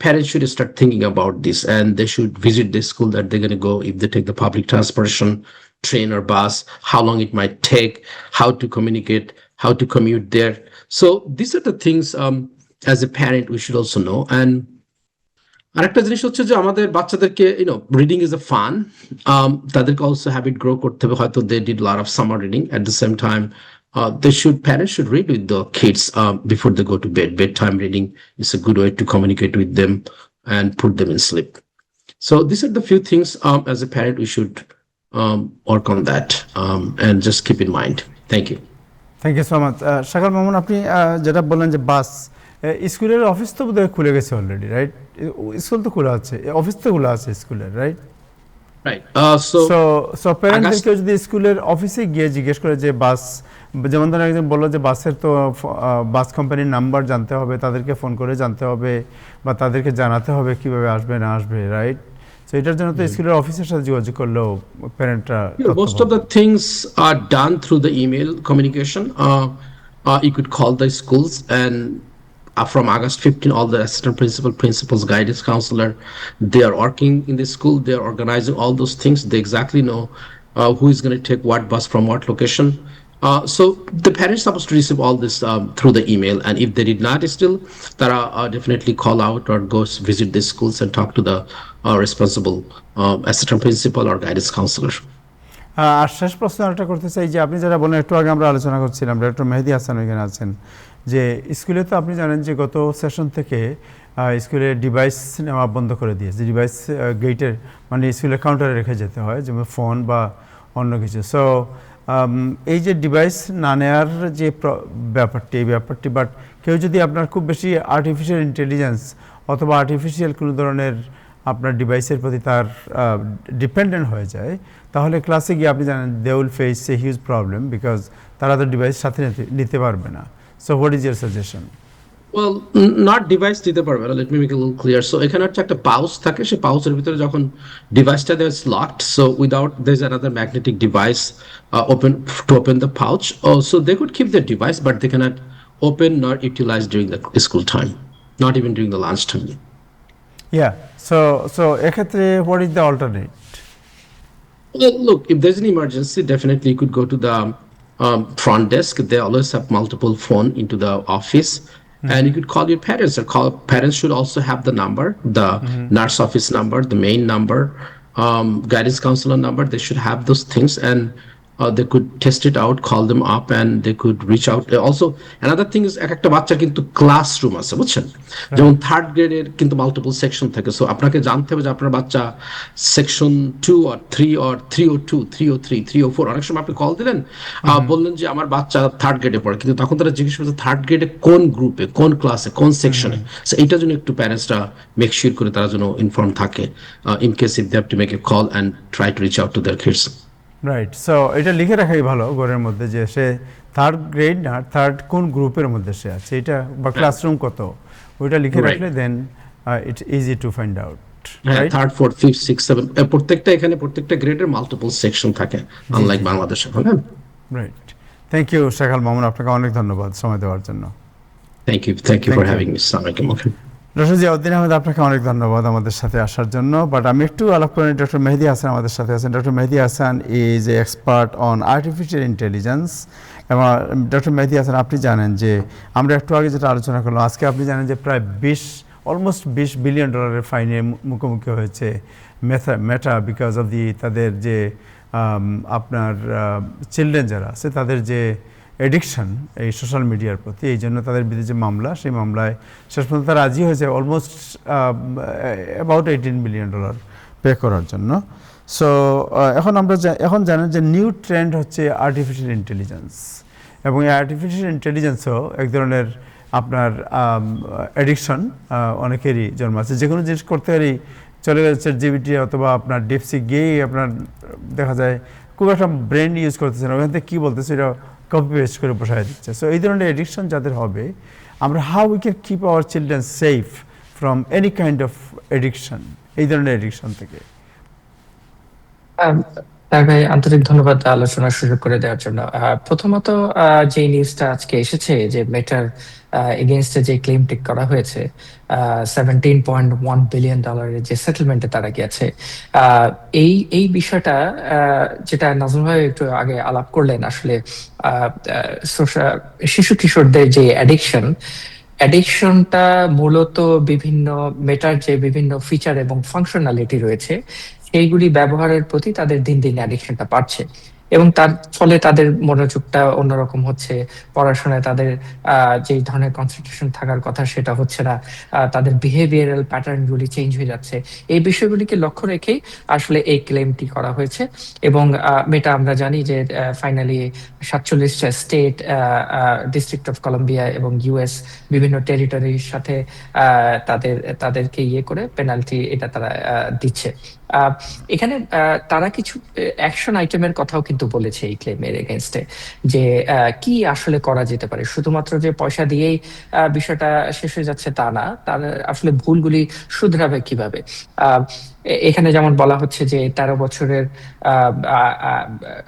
parents should start thinking about this, and they should visit the school that they're going to go. If they take the public transportation, train or bus, how long it might take, how to communicate, how to commute there. So these are the things as a parent we should also know. And আরেকটা জিনিস হচ্ছে যে আমাদের বাচ্চাদেরকে reading is a fun, তাদেরকে also habit grow করতে হবে। হয়তো they did lot of summer reading, at the same time parents should read with the kids before they go to bed. Bedtime reading is a good way to communicate with them and put them in sleep. So these are the few things as a parent we should work on that, and just keep in mind. Thank you. Thank you so much. Shakal Mamun, আপনি যেটা বললেন যে বাস, স্কুলের office তো বোধহয় খুলে গেছে already, right? School তো খোলা আছে, অফিস তো খোলা আছে স্কুলের, রাইট? Right. So প্যারেন্টদেরকে যদি স্কুলের অফিসে গিয়ে জিজ্ঞেস করে যে বাস, যেমন ধরেন একজন বললো যে বাসের তো বাস কোম্পানির নাম্বার জানতে হবে, তাদেরকে ফোন করে জানতে হবে বা তাদেরকে জানাতে হবে কিভাবে আসবে না আসবে, রাইট? তো এটার জন্য তো স্কুলের অফিসের সাথে যোগাযোগ করলেও প্যারেন্টরা, most of the things are done through the email communication. You could call the schools, and from August 15, all the assistant principals, guidance counselor, they are working in the school. They are organizing all those things. They exactly know who is going to take what bus from what location. So the parents are supposed to receive all this through the email, and if they did not still, there are definitely call out or go visit the schools and talk to the responsible assistant principal or guidance counselor. আর শেষ প্রশ্ন একটা করতে চাই যে আপনি যারা বলেন, একটু আগে আমরা আলোচনা করছিলাম, ডক্টর মেহেদী হাসান এখানে আছেন, যে স্কুলে তো আপনি জানেন যে গত সেশন থেকে স্কুলে ডিভাইস নেওয়া বন্ধ করে দিয়েছে। ডিভাইস গেটের মানে স্কুলের কাউন্টারে রেখে যেতে হয়, যেমন ফোন বা অন্য কিছু। সো এই যে ডিভাইস না নেওয়ার যে ব্যাপারটি, বাট কেউ যদি আপনার খুব বেশি আর্টিফিশিয়াল ইন্টেলিজেন্স অথবা আর্টিফিশিয়াল কোনো ধরনের আপনার ডিভাইসের প্রতি তার ডিপেন্ডেন্ট হয়ে যায়, তাহলে ক্লাসে গিয়ে আপনি জানেন they will face a huge problem, because তারা তো ডিভাইস সাথে নিতে পারবে না। So what is your suggestion? Well, not device দিতে পারবে না, let me make it a little clear. So এখানে হচ্ছে একটা পাউচ থাকে, সেই পাউচের ভিতরে যখন ডিভাইসটা there is locked, so without there's another magnetic device open to open the pouch. Oh, so they could keep the device, but they cannot open nor utilize during the school time, not even during the lunch time. Yeah so এক্ষেত্রে what is the alternate? Well, look, if there's an emergency, definitely you could go to the front desk. They always have multiple phone into the office, and you could call your parents. Or call parents should also have the number, the nurse office number, the main number, guidance counselor number. They should have those things, and they could test it out, call them up, and they could reach out. Also, another thing is এক একটা বাচ্চা কিন্তু classroom আছে, বুঝছেন? যেমন third গ্রেডের কিন্তু multiple section থাকে, সো আপনাকে জানতে হবে যে আপনার বাচ্চা সেকশন 2 or 3 or 302, 303, 304। অনেক সময় আপনি কল দিলেন, বললেন যে আমার বাচ্চা থার্ড গ্রেডে পড়ে, কিন্তু তখন তারা জিজ্ঞেস করছে থার্ড গ্রেডে কোন গ্রুপে, কোন ক্লাসে, কোন সেকশনে। সো এইটার জন্য একটু প্যারেন্টসরা মেক শিওর করে তারা যেন ইনফর্ম থাকে, in case if they have to make a call and try to reach out to their kids. Right, so এটা লিখে রাখাই ভালো ঘরের মধ্যে যে সে থার্ড গ্রেড না থার্ড কোন গ্রুপের মধ্যে সে আছে, এটা বা ক্লাসরুম কত, ওইটা লিখে রাখলে then it's easy to find out. Third, fourth, fifth, six, seven, প্রত্যেকটা এখানে প্রত্যেকটা গ্রেডের মাল্টিপল সেকশন থাকে, আনলাইক বাংলাদেশে। Right, thank you Shakal Mamun, আপনাকে অনেক ধন্যবাদ সময় দেওয়ার জন্য। Thank you for having me. আসসালামু আলাইকুম। ডক্টর জিয়াউদ্দিন আহমেদ, আপনাকে অনেক ধন্যবাদ আমাদের সাথে আসার জন্য। বাট আমি একটু আলাপ করি, ডক্টর মেহেদী হাসান আমাদের সাথে আছেন। Doctor Mehedi Hasan is a expert on artificial intelligence. এবং ডক্টর মেহেদী হাসান, আপনি জানেন যে আমরা একটু আগে যেটা আলোচনা করলাম, আজকে আপনি জানেন যে প্রায় অলমোস্ট $20 বিলিয়ন ফাইনের মুখোমুখি হয়েছে মেটা বিকজ অফ তাদের যে আপনার চিলড্রেন যারা আছে তাদের যে এডিকশন এই সোশ্যাল মিডিয়ার প্রতি, এই জন্য তাদের বিরুদ্ধে যে মামলা, সেই মামলায় শেষ পর্যন্ত তারা রাজি হয়েছে অলমোস্ট অ্যাবাউট $18 বিলিয়ন পে করার জন্য। সো এখন জানেন যে নিউ ট্রেন্ড হচ্ছে আর্টিফিশিয়াল ইন্টেলিজেন্স, এবং এই আর্টিফিশিয়াল ইন্টেলিজেন্সও এক ধরনের আপনার অ্যাডিকশন অনেকেরই জন্মাচ্ছে। যে কোনো জিনিস করতে গেলেই চলে গেছে জিপিটি অথবা আপনার ডিপসিক গিয়েই আপনার দেখা যায় খুব একটা ব্রেন ইউজ করতেছেন, ওখান থেকে কী বলতেছে এটা কপি পেস্ট করে বসায় দিচ্ছে। সো এই ধরনের এডিকশন যাদের হবে, আমরা how we can keep our children safe from any kind of addiction, এই ধরনের এডিকশন থেকে। তার ভাই আন্তরিক ধন্যবাদ আলোচনার সুযোগ করে দেওয়ার জন্য। প্রথমত যে নিউজটা আজকে এসেছে যে মেটার এগেইনস্টে যে ক্লেমটি করা হয়েছে, $17.1 বিলিয়ন যে সেটেলমেন্টে তারা গেছে, এই বিষয়টা যেটা নাজমুল ভাই একটু আগে আলাপ করলেন, আসলে শিশু কিশোরদের যে অ্যাডিকশনটা মূলত বিভিন্ন মেটার যে বিভিন্ন ফিচার এবং ফাংশনালিটি রয়েছে সেইগুলি ব্যবহারের প্রতি তাদের দিন দিন অ্যাডিকশনটা বাড়ছে, এবং তার ফলে তাদের মনোযোগটা অন্যরকম হচ্ছে, পড়াশোনায় তাদের যে ধরনের কনসেন্ট্রেশন থাকার কথা সেটা হচ্ছে না, তাদের বিহেভিয়ারাল প্যাটার্ন গুলি চেঞ্জ হয়ে যাচ্ছে। এই বিষয়গুলিকে লক্ষ্য রেখেই আসলে এই ক্লেমটি করা হয়েছে। এবং মেটা আমরা জানি যে ফাইনালি 47টা স্টেট, ডিস্ট্রিক্ট অফ কলম্বিয়া এবং ইউএস বিভিন্ন টেরিটরির সাথে তাদেরকে ইয়ে করে পেনাল্টি এটা তারা দিচ্ছে। এখানে তারা কিছু অ্যাকশন আইটেমের কথাও কিন্তু বলেছে এই ক্লেমের এগেইনস্টে, যে কি আসলে করা যেতে পারে। শুধুমাত্র যে পয়সা দিয়েই বিষয়টা শেষ হয়ে যাচ্ছে তা না, তার আসলে ভুলগুলি শুধরাবে কিভাবে। এখানে যেমন বলা হচ্ছে যে 13 বছরের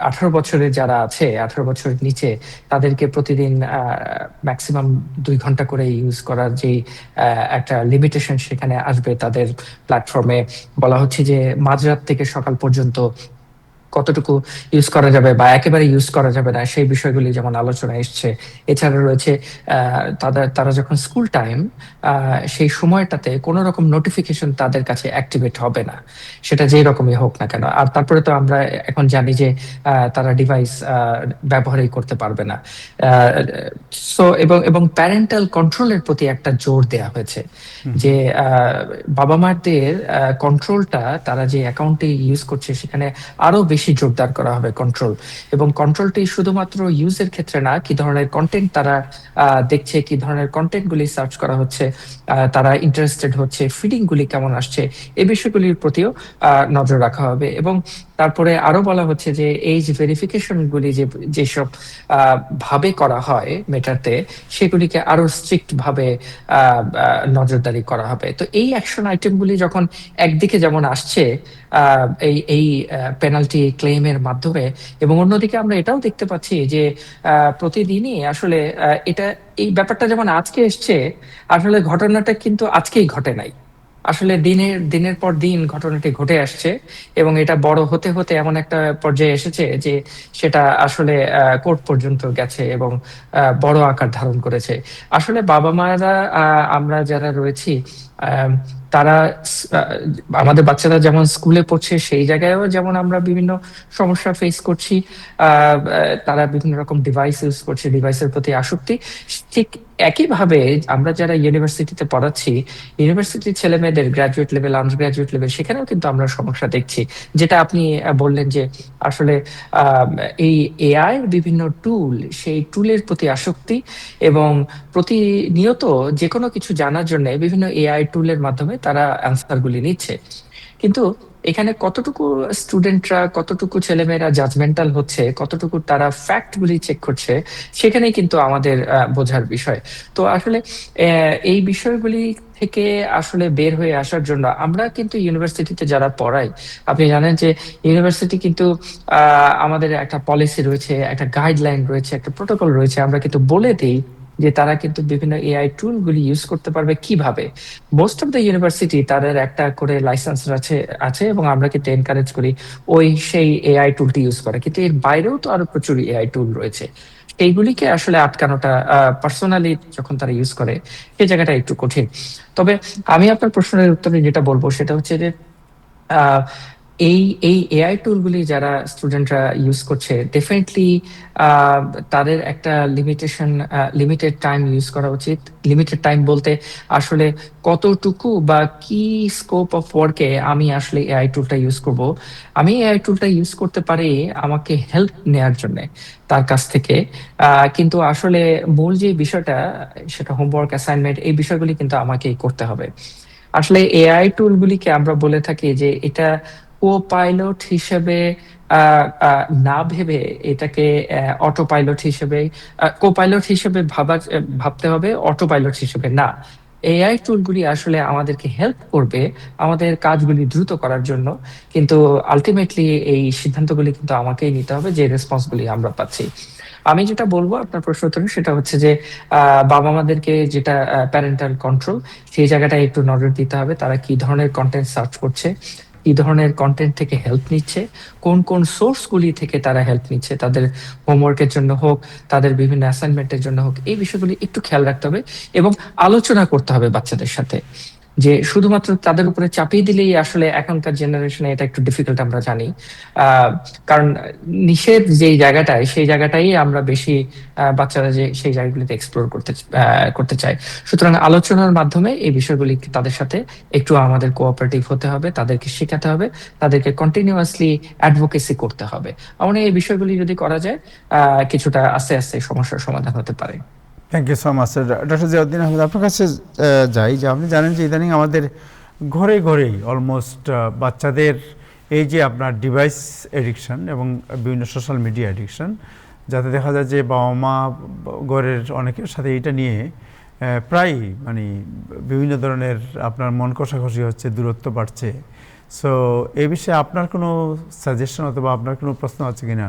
18 বছরের যারা আছে, 18 বছরের নিচে, তাদেরকে প্রতিদিন ম্যাক্সিমাম 2 ঘন্টা করে ইউজ করার যে একটা লিমিটেশন সেখানে আসবে তাদের প্ল্যাটফর্মে। বলা হচ্ছে যে মাঝরাত থেকে সকাল পর্যন্ত কতটুকু ইউজ করা যাবে বা একেবারে ইউজ করা যাবে না, সেই বিষয়গুলি যেমন আলোচনা এসছে। এছাড়া রয়েছে তারা যখন স্কুল টাইম, সেই সময়টাতে কোনো রকম নোটিফিকেশন তাদের কাছে অ্যাক্টিভেট হবে না, সেটা যেই রকমই হোক না কেন। আর তারপরে তো আমরা এখন জানি যে তারা ডিভাইস ব্যবহারই করতে পারবে না। সো এবং প্যারেন্টাল কন্ট্রোলের প্রতি একটা জোর দেয়া হয়েছে, যে বাবা মাদের কন্ট্রোলটা তারা যে অ্যাকাউন্টে ইউজ করছে সেখানে আরো বেশি বেশি জোরদার করা হবে কন্ট্রোল। এবং কন্ট্রোলটি শুধুমাত্র ইউজের ক্ষেত্রে না, কি ধরনের কন্টেন্ট তারা দেখছে, কি ধরনের কন্টেন্ট গুলি সার্চ করা হচ্ছে, তারা ইন্টারেস্টেড হচ্ছে, ফিডিং গুলি কেমন আসছে, এই বিষয়গুলির প্রতিও নজর রাখা হবে। এবং তারপরে আরো বলা হচ্ছে যে এইজ ভেরিফিকেশন গুলি যেসব ভাবে করা হয় মেটাতে, সেগুলিকে আরো স্ট্রিক্ট ভাবে নজরদারি করা হবে। তো এই অ্যাকশন আইটেম গুলি যখন একদিকে যেমন আসছে এই এই পেনাল্টি ক্লেমের মাধ্যমে, এবং অন্যদিকে আমরা এটাও দেখতে পাচ্ছি যে প্রতিদিনই আসলে এই ব্যাপারটা যেমন আজকে এসছে, আসলে ঘটনাটা কিন্তু আজকেই ঘটে নাই। আসলে দিনের দিনের পর দিন ঘটনাটি ঘটে আসছে, এবং এটা বড় হতে হতে এমন একটা পর্যায়ে এসেছে যে সেটা আসলে কোর্ট পর্যন্ত গেছে এবং বড় আকার ধারণ করেছে। আসলে বাবা মারা, আমরা যারা রয়েছি, আম, তারা আমাদের বাচ্চারা যেমন স্কুলে পড়ছে সেই জায়গায়ও যেমন আমরা বিভিন্ন সমস্যা ফেস করছি। তারা বিভিন্ন রকম ডিভাইস ইউজ করছে, ডিভাইসের প্রতি আসক্তি। ঠিক একইভাবে আমরা যারা ইউনিভার্সিটিতে পড়াচ্ছি, ইউনিভার্সিটির ছেলে মেয়েদের graduate level, under graduate level, সেখানেও কিন্তু আমরা সমস্যা দেখছি। যেটা আপনি বললেন যে আসলে আহ, এই এআই বিভিন্ন টুল, সেই টুলের প্রতি আসক্তি, এবং প্রতিনিয়ত যে কোনো কিছু জানার জন্য বিভিন্ন এআই টুলের মাধ্যমে তারা অ্যান্সার গুলি নিচ্ছে। কিন্তু এখানে কতটুকু স্টুডেন্টরা, কতটুকু ছেলেমেয়েরা জাজমেন্টাল হচ্ছে, কতটুকু তারা ফ্যাক্ট গুলি চেক করছে, সেখানেই কিন্তু আমাদের বোঝার বিষয়। তো আসলে এই বিষয়গুলি থেকে আসলে বের হয়ে আসার জন্য আমরা কিন্তু ইউনিভার্সিটিতে যারা পড়াই, আপনি জানেন যে ইউনিভার্সিটি কিন্তু আমাদের একটা পলিসি রয়েছে, একটা গাইডলাইন রয়েছে, একটা প্রোটোকল রয়েছে। আমরা কিন্তু বলে দিই যে তারা কিন্তু বিভিন্ন এআই টুল গুলি ইউজ করতে পারবে কিভাবে। মোস্ট অফ দ্য ইউনিভার্সিটি তাদের একটা করে লাইসেন্স আছে আছে এবং আমরা কিন্তু এনকারেজ করি সেই এআই টুলটি ইউজ করে। কিন্তু এর বাইরেও তো আরো প্রচুর এআই টুল রয়েছে, এইগুলিকে আসলে আটকানোটা পার্সোনালি যখন তারা ইউজ করে, সেই জায়গাটা একটু কঠিন। তবে আমি আপনার প্রশ্নের উত্তরে যেটা বলবো সেটা হচ্ছে যে আহ, এই এই এআই টুলগুলি যারা স্টুডেন্টরা ইউজ করছে, ডেফিনেটলি তাদের একটা লিমিটেড টাইম ইউজ করা উচিত। লিমিটেড টাইম বলতে আসলে কতটুকু বা কি স্কোপ অফ ওয়ার্কে আমি আসলে এআই টুলটা ইউজ করব। আমি এআই টুলটা ইউজ করতে পারি আমাকে হেল্প নেয়ার জন্য তার কাছ থেকে, কিন্তু আসলে মূল যে বিষয়টা, সেটা হোমওয়ার্ক, অ্যাসাইনমেন্ট, এই বিষয়গুলি কিন্তু আমাকেই করতে হবে। আসলে এআই টুলগুলিকে আমরা বলে থাকি যে এটা কো পাইলট হিসেবে না ভেবে এটাকে অটো পাইলট হিসেবে, কো পাইলট হিসেবে ভাবতে হবে, অটো পাইলট হিসেবে না। এআই টুলগুলি আসলে আমাদেরকে হেল্প করবে আমাদের কাজগুলি দ্রুত করার জন্য, কিন্তু আলটিমেটলি এই সিদ্ধান্তগুলি কিন্তু আমাকেই নিতে হবে যে রেসপন্সগুলি আমরা পাচ্ছি। আমি যেটা বলবো আপনার প্রশ্ন উত্তরে, সেটা হচ্ছে যে বাবা মাদেরকে যেটা প্যারেন্টাল কন্ট্রোল, সেই জায়গাটায় একটু নজর দিতে হবে। তারা কি ধরনের কন্টেন্ট সার্চ করছে, কি ধরনের কন্টেন্ট থেকে হেল্প নিচ্ছে, কোন কোন সোর্স গুলি থেকে তারা হেল্প নিচ্ছে, তাদের হোমওয়ার্কের জন্য হোক, তাদের বিভিন্ন অ্যাসাইনমেন্টের জন্য হোক, এই বিষয়গুলি একটু খেয়াল রাখতে হবে। এবং আলোচনা করতে হবে বাচ্চাদের সাথে, যে শুধুমাত্র তাদের উপরে চাপিয়ে দিলেই আসলে এখনকার জেনারেশনে এটা একটু ডিফিকাল্ট, আমরা জানি। কারণ নিষেধ যেই জায়গাটায়, সেই জায়গাটাই আমরা বেশি বাচ্চারা যে সেই জায়গাগুলিতে এক্সপ্লোর করতে চায়। সুতরাং আলোচনার মাধ্যমে এই বিষয়গুলি তাদের সাথে একটু আমাদের কোঅপারেটিভ হতে হবে, তাদেরকে শেখাতে হবে, তাদেরকে কন্টিনিউয়াসলি অ্যাডভোকেসি করতে হবে। আমার এই বিষয়গুলি যদি করা যায়, কিছুটা আস্তে আস্তে সমস্যার সমাধান হতে পারে। Thank you so much. Doctor Ziauddin Ahmed, আপনার কাছে যাই, যে আপনি জানেন যে ইদানিং আমাদের ঘরে ঘরেই অলমোস্ট বাচ্চাদের এই যে আপনার ডিভাইস এডিকশন এবং বিভিন্ন সোশ্যাল মিডিয়া এডিকশন, যাতে দেখা যায় যে বাবা মা ঘরের অনেকের সাথে এটা নিয়ে প্রায় মানে বিভিন্ন ধরনের আপনার মন কষাকষি হচ্ছে, দূরত্ব বাড়ছে। সো এই বিষয়ে আপনার কোনো সাজেশন অথবা আপনার কোনো প্রশ্ন আছে কিনা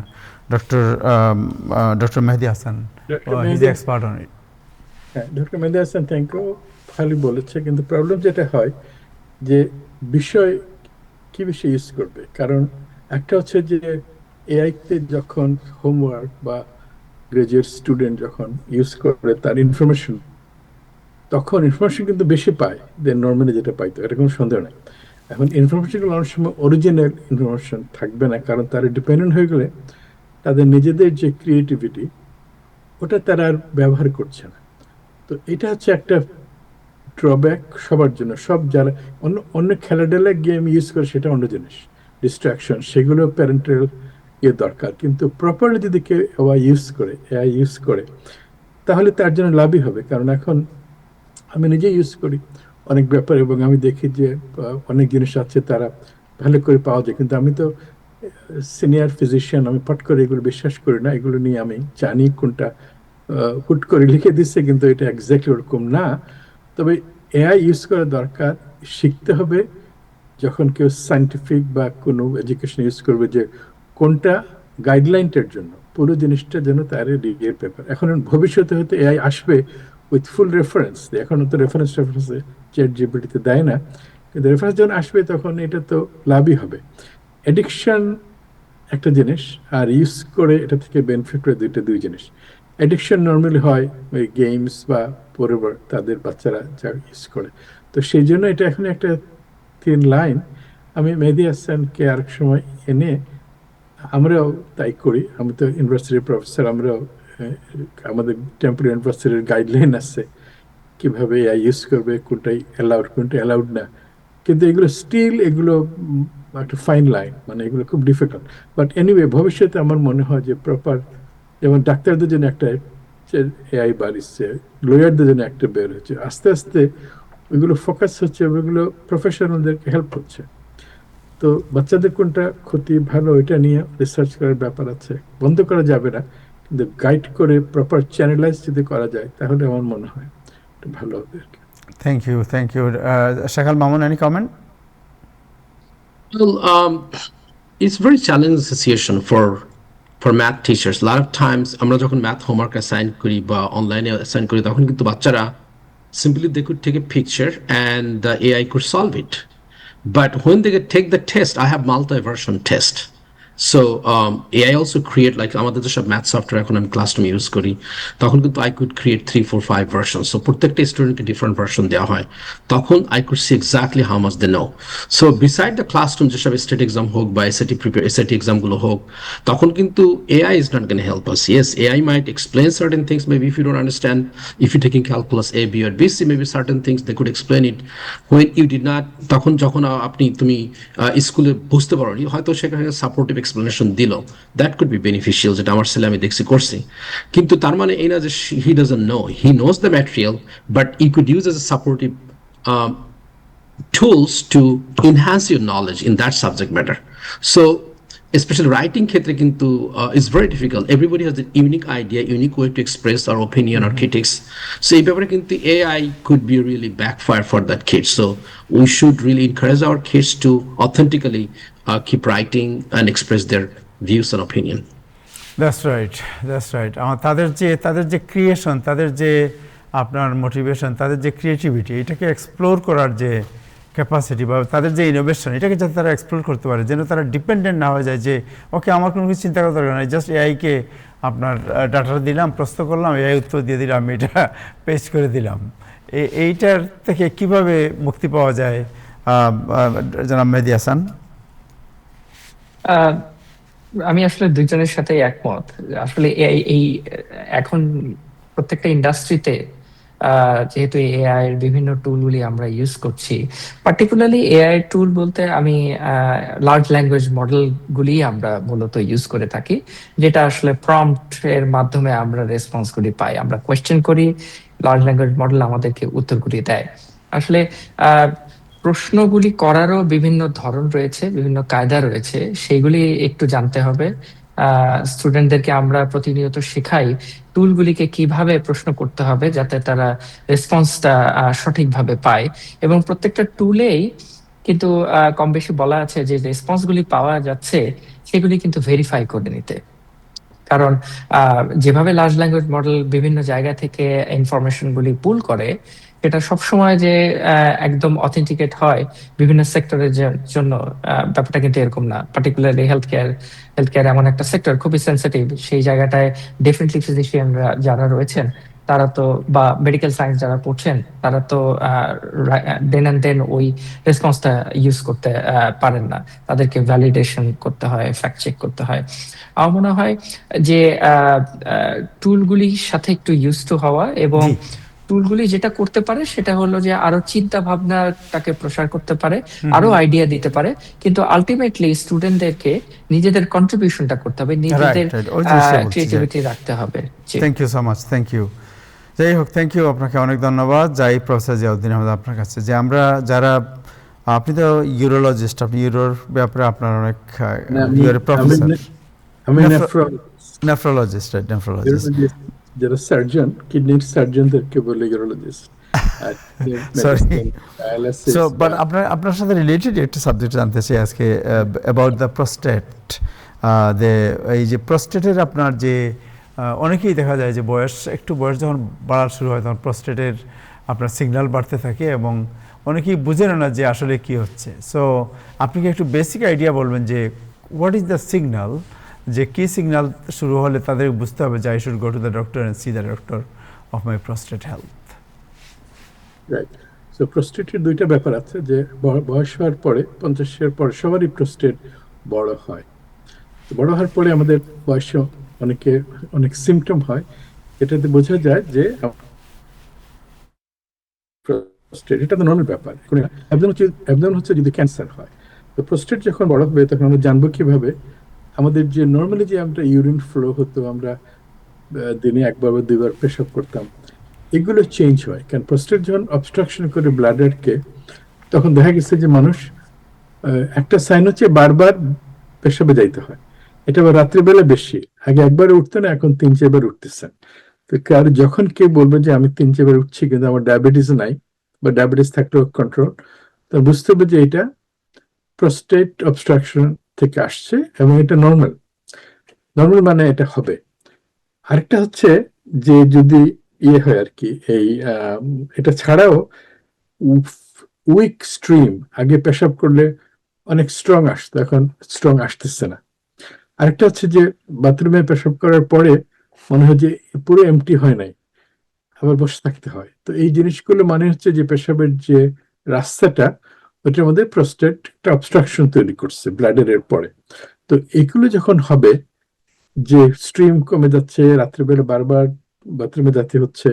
doctor Mehedi Hasan? His expert on it. হ্যাঁ, doctor Mehedi Hasan, thank you, ভালো বলেছে। কিন্তু প্রবলেম যেটা হয় যে বিষয় কি বিষয় ইউজ করবে। কারণ একটা হচ্ছে যে এআইতে যখন হোমওয়ার্ক বা গ্রাজুয়েট স্টুডেন্ট যখন ইউজ করে তার ইনফরমেশন, তখন ইনফরমেশন কিন্তু বেশি পায় দেন নর্মালি যেটা পাইতো, এটা কোনো সন্দেহ নেই। এখন ইনফরমেশনগুলো অনেক সময় অরিজিনাল ইনফরমেশন থাকবে না, কারণ তারা ডিপেন্ডেন্ট হয়ে গেলে তাদের নিজেদের যে ক্রিয়েটিভিটি, ওটা তারা আর ব্যবহার করছে না। তো এটা হচ্ছে একটা ড্রব্যাক সবার জন্য। সব যারা অন্য অন্য খেলাধুলা গেম ইউজ করে সেটা অন্য জিনিস, ডিস্ট্রাকশন, সেগুলো প্যারেন্টাল দরকার। কিন্তু প্রপারলি যদি কেউ এআই ইউজ করে তাহলে তার জন্য লাভই হবে। কারণ এখন আমি নিজে ইউজ করি অনেক ব্যাপার, এবং আমি দেখি যে অনেক জিনিস আছে তারা ভালো করে পাওয়া যায়, কিন্তু আমি তো সিনিয়র ফিজিশিয়ান, আমি পট করে এগুলো বিশ্বাস করি না। এগুলো নিয়ে আমি জানি কোনটা হুট করে লিখে দিচ্ছে, কিন্তু এটা এক্স্যাক্টলি ওরকম না। তবে এআই ইউজ করা দরকার, শিখতে হবে যখন কেউ সায়েন্টিফিক বা কোনো এডুকেশন ইউজ করবে যে কোনটা গাইডলাইনটার জন্য, পুরো জিনিসটা যেন তার রিগের পেপার। এখন ভবিষ্যতে হয়তো এআই আসবে উইথ ফুল রেফারেন্স, এখন তো রেফারেন্সে চ্যাট জিপিটিতে দেয় না, কিন্তু রেফারেন্স যখন আসবে তখন এটা তো লাভই হবে। অ্যাডিকশন একটা জিনিস, আর ইউজ করে এটা থেকে বেনিফিট করে দুই জিনিস। অ্যাডিকশন নর্মালি হয় ওই গেমস বা পরিবার তাদের বাচ্চারা যা ইউজ করে, তো সেই জন্য এটা এখন একটা থিন লাইন। আমি মেহেদী হাসানকে আরেক সময় এনে, আমরাও তাই করি, আমি তো ইউনিভার্সিটির প্রফেসর, আমরাও আমাদের টেম্পোরারি ইউনিভার্সিটির গাইডলাইন আছে কিভাবে এআই ইউজ করবে, কোনটাই অ্যালাউড কোনটা অ্যালাউড না। কিন্তু এগুলো স্টিল এগুলো একটা ফাইন লাইন, মানে এগুলো খুব ডিফিকাল্ট। বাট এনিওয়ে ভবিষ্যতে আমার মনে হয় যে প্রপার, যেমন ডাক্তারদের জন্য একটা এআই বাড়িচ্ছে, লয়ারদের জন্য একটা বের হচ্ছে, আস্তে আস্তে ওইগুলো ফোকাস হচ্ছে, ওইগুলো প্রফেশনালদেরকে হেল্প হচ্ছে। তো বাচ্চাদের কোনটা ক্ষতি ভালো এটা নিয়ে রিসার্চ করার ব্যাপার আছে, বন্ধ করা যাবে না, কিন্তু গাইড করে প্রপার চ্যানেলাইজ যদি করা যায় তাহলে আমার মনে হয় এটা ভালো হবে আর কি। Thank you. Shakal Mamun, any comment? Well, it's very challenging situation for math teachers. A lot of times আমরা যখন math homework assign করি বা অনলাইনে assign করি তখন কিন্তু বাচ্চারা simply they could take a picture and the AI could solve it. But when they take the test, I have multi-version test. So AI also create, like আমাদের যেসব math software এখন আমি ক্লাসরুম ইউজ করি তখন কিন্তু I could create 3, 4, 5 versions. So প্রত্যেকটা স্টুডেন্টকে different version দেওয়া হয়, তখন I could see exactly how much they know. So beside the classroom যেসব স্টেট এক্সাম হোক বা এসএটি এক্সামগুলো হোক, তখন কিন্তু AI is not going to help us. Yes, AI might explain certain things, maybe if you don't understand, if you're taking calculus A, B or BC, maybe certain things they could explain it when you did not, তখন যখন তুমি স্কুলে বুঝতে পারোনি, হয়তো সেখানে supportive explanation দিল, that could be beneficial, যেটা আমার ছেলে আমি দেখছি করছি। কিন্তু তার মানে এই না যে he doesn't know, he knows the material, but you could use as a supportive tools to enhance your knowledge in that subject matter. So especially writing ক্ষেত্রে কিন্তু it's very difficult. Everybody has a unique idea, unique way to express our opinion or critics. So এই ব্যাপারে কিন্তু AI could be really backfire for that kid. So we should really encourage our kids to authentically keep writing and express their views and opinion. That's right. তাদের যে creation, তাদের যে আপনার motivation, তাদের যে ক্রিয়েটিভিটি, এটাকে এক্সপ্লোর করার যে ক্যাপাসিটি বা তাদের যে ইনোভেশন, এটাকে যাতে তারা এক্সপ্লোর করতে পারে, যেন তারা ডিপেন্ডেন্ট না হয়ে যায় যে ওকে আমার কোনো কিছু চিন্তা করার দরকার নেই, জাস্ট এআইকে আপনার ডাটা দিলাম, প্রশ্ন করলাম, এআই উত্তর দিয়ে দিলাম, আমি এটা পেস্ট করে দিলাম। এইটার থেকে কিভাবে মুক্তি পাওয়া যায়, জনাব মেহেদী হাসান? আমি আসলে দুইজনের সাথে একমত। আসলে এই এখন প্রত্যেকটা ইন্ডাস্ট্রিতে যেহেতু এআই এর বিভিন্ন টুলগুলি আমরা ইউজ করছি, পার্টিকুলারলি এআই টুল বলতে আমি লার্জ ল্যাঙ্গুয়েজ মডেল গুলি আমরা মূলত ইউজ করে থাকি, যেটা আসলে প্রম্পট এর মাধ্যমে আমরা রেসপন্সগুলি পাই। আমরা কোয়েশ্চেন করি, লার্জ ল্যাঙ্গুয়েজ মডেল আমাদেরকে উত্তরগুলি দেয়। আসলে প্রশ্নগুলি করারও বিভিন্ন ধরন রয়েছে, বিভিন্ন কায়দা রয়েছে, সেগুলি একটু জানতে হবে। স্টুডেন্টদেরকে আমরা প্রতিনিয়ত শেখাই টুলগুলিকে কিভাবে প্রশ্ন করতে হবে যাতে তারা রেসপন্সটা সঠিকভাবে পায়, এবং প্রত্যেকটা টুলেই কিন্তু কম বেশি বলা আছে যে রেসপন্সগুলি পাওয়া যাচ্ছে সেগুলি কিন্তু ভেরিফাই করে নিতে। কারণ যেভাবে লার্জ ল্যাঙ্গুয়েজ মডেল বিভিন্ন জায়গা থেকে ইনফরমেশন গুলি পুল করে, এটা সবসময় যে একদম অথেন্টিকেট হয় বিভিন্ন সেক্টরের জন্য, ব্যাপারটা কিন্তু এরকম না। পার্টিকুলারলি হেলথ কেয়ার এমন একটা সেক্টর, খুবই সেন্সিটিভ। সেই জায়গাটায় ডেফিনেটলি ফিজিশিয়ানরা যারা রয়েছেন তারা তো, বা মেডিকেল সায়েন্স যারা পড়ছেন তারা তো দেন অ্যান্ড দেন ওই রেসপন্সটা ইউজ করতে পারেন না, তাদেরকে ভ্যালিডেশন করতে হয়, ফ্যাক্ট চেক করতে হয়। আমার মনে হয় যে টুলগুলির সাথে একটু ইউজ টু হওয়া এবং টুলগুলি যেটা করতে পারে সেটা হলো যে আরো চিন্তা ভাবনাটাকে প্রসার করতে পারে, আরো আইডিয়া দিতে পারে, কিন্তু আলটিমেটলি স্টুডেন্টদেরকে নিজেদের কন্ট্রিবিউশনটা করতে হবে, নিজেদের রাইট, ওই জিনিসটা বলছি যে ক্রিয়েটিভিটি রাখতে হবে। জি। Thank you so much, thank you. যাই হোক, থ্যাংক ইউ, আপনাকে অনেক ধন্যবাদ। যাই প্রফেসর জিয়াউদ্দিন আহমেদ আপনার কাছে, যে আমরা যারা, আপনি তো ইউরোলজিস্ট, আপনি ইউরোর ব্যাপারে আপনার অনেক প্রফেসর, আমি নেফ্রোলজিস্ট, রাইট, নেফ্রোলজিস্ট, যারা সার্জন, কিডনির সার্জনদেরকে বলে ইউরোলজিস্ট। সরি। সো বাট আপনার সাথে রিলেটেড একটা সাবজেক্ট জানতে চাই আজকে, অ্যাবাউট দ্য প্রস্টেট। এই যে প্রস্টেটের আপনার যে অনেকেই দেখা যায় যে একটু বয়স যখন বাড়া শুরু হয় তখন প্রস্টেটের আপনার সিগন্যাল বাড়তে থাকে এবং অনেকেই বুঝেন না যে আসলে কি হচ্ছে। সো আপনি কি একটু বেসিক আইডিয়া বলবেন যে হোয়াট ইজ দ্য সিগন্যাল, যে কি সিগন্যাল শুরু হলে তাদের বুঝতে হবে যে I should go to the doctor and see the doctor of my prostate health? Right. So প্রস্টেটের দুইটা ব্যাপার আছে, যে বয়স হওয়ার পরে, 50-এর পরে সবারই প্রস্টেট বড় হয়। বড় হওয়ার পরে আমাদের বয়সে অনেক সিমটম হয়, এটাতে বোঝা যায় যে প্রস্টেট, এটা তো নর্মাল ব্যাপার। অ্যাবডোমেন হচ্ছে যদি ক্যান্সার হয়। তো প্রস্টেট যখন বড় হবে তখন আমরা জানবো কিভাবে? আমাদের যে নর্মালি যে আমরা ইউরিন ফ্লো হতো, আমরা দিনে একবার বা দুইবার পেশাব করতাম, এগুলো চেঞ্জ হয়। কারণ প্রস্টেট যখন অবস্ট্রাকশন করে ব্লাডারকে, তখন দেখা গেছে যে মানুষ একটা সাইন হচ্ছে বারবার পেশাবে যাইতে হয়। এটা আবার রাত্রিবেলা বেশি, আগে একবার উঠতো না, এখন 3-4 বার উঠতেছেন। তো যখন কেউ বলবে যে আমি 3-4 বার উঠছি কিন্তু আমার ডায়াবেটিস নাই, বা ডায়াবেটিস থাকলেও কন্ট্রোল, তো বুঝতে হবে যে এটা প্রস্টেট অবস্ট্রাকশন থেকে আসছে এবং এটা নর্মাল মানে এটা হবে। আরেকটা হচ্ছে যে যদি ইয়ে হয় আর কি, এটা ছাড়াও উইক স্ট্রিম, আগে পেশাব করলে অনেক স্ট্রং আসতো, এখন স্ট্রং আসতেছে না। আরেকটা হচ্ছে যে বাথরুমে পেশাব করার পরে মনে হয় যে পুরো এমটি হয় নাই, আবার বসে থাকতে হয়। তো এই জিনিসগুলো মানে হচ্ছে যে পেশাবের যে রাস্তাটা, ওটার মধ্যে প্রস্টেট একটা অবস্ট্রাকশন তৈরি করছে ব্লাডারের পরে। তো এগুলো যখন হবে, যে স্ট্রিম কমে যাচ্ছে, রাত্রিবেলা বারবার বাথরুমে যেতে হচ্ছে,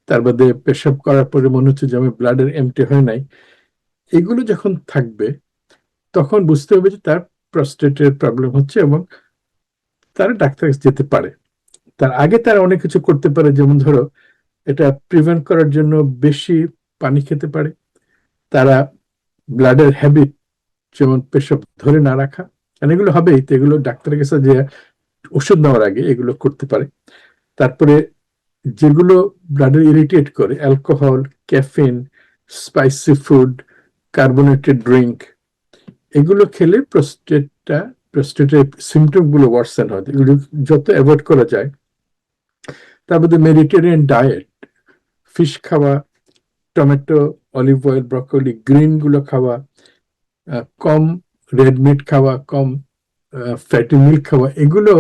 তার বাদে পেশাব করার পরে মনে হচ্ছে যে আমি ব্লাডার এমটি হয় নাই, এগুলো যখন থাকবে তখন বুঝতে হবে যে তার প্রস্টেটের প্রবলেম হচ্ছে এবং তারা ডাক্তার কাছে যেতে পারে। তার আগে তারা অনেক কিছু করতে পারে, যেমন ধরো এটা প্রিভেন্ট করার জন্য বেশি পানি খেতে পারে, তারা ব্লাডের হ্যাবিট, যেমন পেশাব ধরে না রাখা, কারণ এগুলো হবেই, তো এগুলো ডাক্তারের কাছে যে ওষুধ নেওয়ার আগে এগুলো করতে পারে। তারপরে যেগুলো ব্লাডে ইরিটেট করে, alcohol, caffeine, spicy food, carbonated drink, এগুলো খেলে প্রস্টেটের সিমটম গুলো ওয়ার্সেন হয়। এগুলো যত অ্যাভয়েড করা যায়। তার মধ্যে মেডিটেরিয়ান ডায়েট, ফিশ খাওয়া, tomato, olive oil, broccoli, green গুলো খাওয়া, কম রেড মিট খাওয়া, কম ফ্যাটি মিল্ক খাওয়া, এগুলো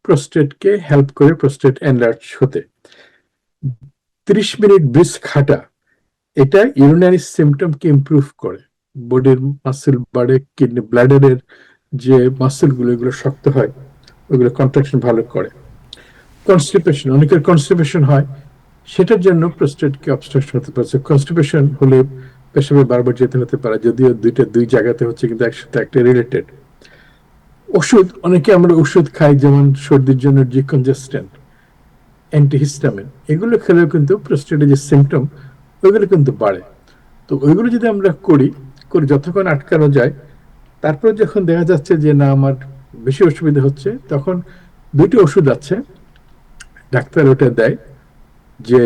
প্রস্টেটকে হেল্প করে প্রস্টেট এনলার্জ হতে। 30 মিনিট ব্রিস্ক হাঁটা, এটা ইউরিনারি সিমটমকে ইমপ্রুভ করে, বডির মাসেল বাড়ে, কিডনি ব্লাডারের যে মাসেল গুলো এগুলো শক্ত হয়, ওইগুলো কন্ট্রাকশন ভালো করে। কনস্টিপেশন, অনেকের কনস্টিপেশন হয়, সেটার জন্য প্রস্টেটকে অবস্ট্রাকশন হতে পারে। কনস্টিপেশন হলে পেশাবে বারবার যেতে হতে পারে, যদিও দুই জায়গাতে হচ্ছে কিন্তু একসাথে একটা রিলেটেড। ওষুধ, অনেকে আমরা ওষুধ খাই, যেমন সর্দির জন্য ডিকনজেস্টেন্ট, অ্যান্টিহিস্টামিন, এগুলো খেলেও কিন্তু প্রস্টেটের যে সিমটম ওইগুলো কিন্তু বাড়ে। তো ওইগুলো যদি আমরা করি যতক্ষণ আটকানো যায়, তারপর যখন দেখা যাচ্ছে যে না আমার বেশি অসুবিধা হচ্ছে, তখন 2টি ওষুধ আছে ডাক্তার ওটা দেয়, যে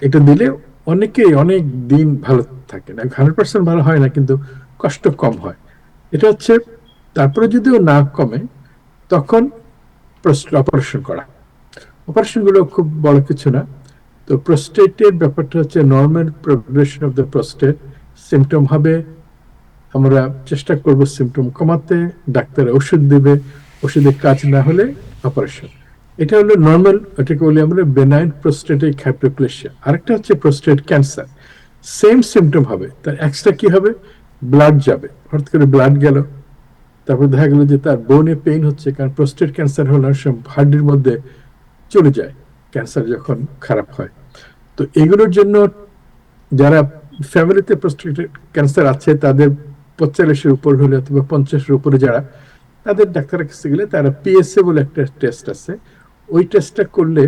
এটা দিলে অনেকেই অনেক দিন ভালো থাকে না, 100% ভালো হয় না, কিন্তু কষ্ট কম হয়। এটা হচ্ছে, তারপরে যদিও না কমে তখন অপারেশন করা। অপারেশন গুলো খুব বড় কিছু না। তো প্রস্টেটের ব্যাপারটা হচ্ছে normal progression of the prostate, symptom হবে, আমরা চেষ্টা করব সিমটম কমাতে, ডাক্তার ওষুধ দেবে, ওষুধের কাজ না হলে অপারেশন। এটা হলো নর্মাল, এটাকে বলি আমরা বেনাইন প্রোস্টেটিক হাইপারপ্লেসিয়া। আরেকটা হচ্ছে প্রোস্টেট ক্যান্সার, সেম সিমটম হবে, তার এক্সট্রা কি হবে, ব্লাড যাবে, হঠাৎ করে ব্লাড গেল, তারপর দেখা গেল যে তার বোনে পেইন হচ্ছে, কারণ প্রোস্টেট ক্যান্সার হলে হাড্ডির মধ্যে চলে যায় ক্যান্সার যখন খারাপ হয়। তো এগুলোর জন্য যারা ফ্যামিলিতে প্রস্টেট ক্যান্সার আছে তাদের 45-এর উপর হলে অথবা 50-এর উপরে যারা, তাদের ডাক্তারের কাছে গেলে তারা পিএসএ বলে একটা টেস্ট আছে, ওই টেস্টটা করলে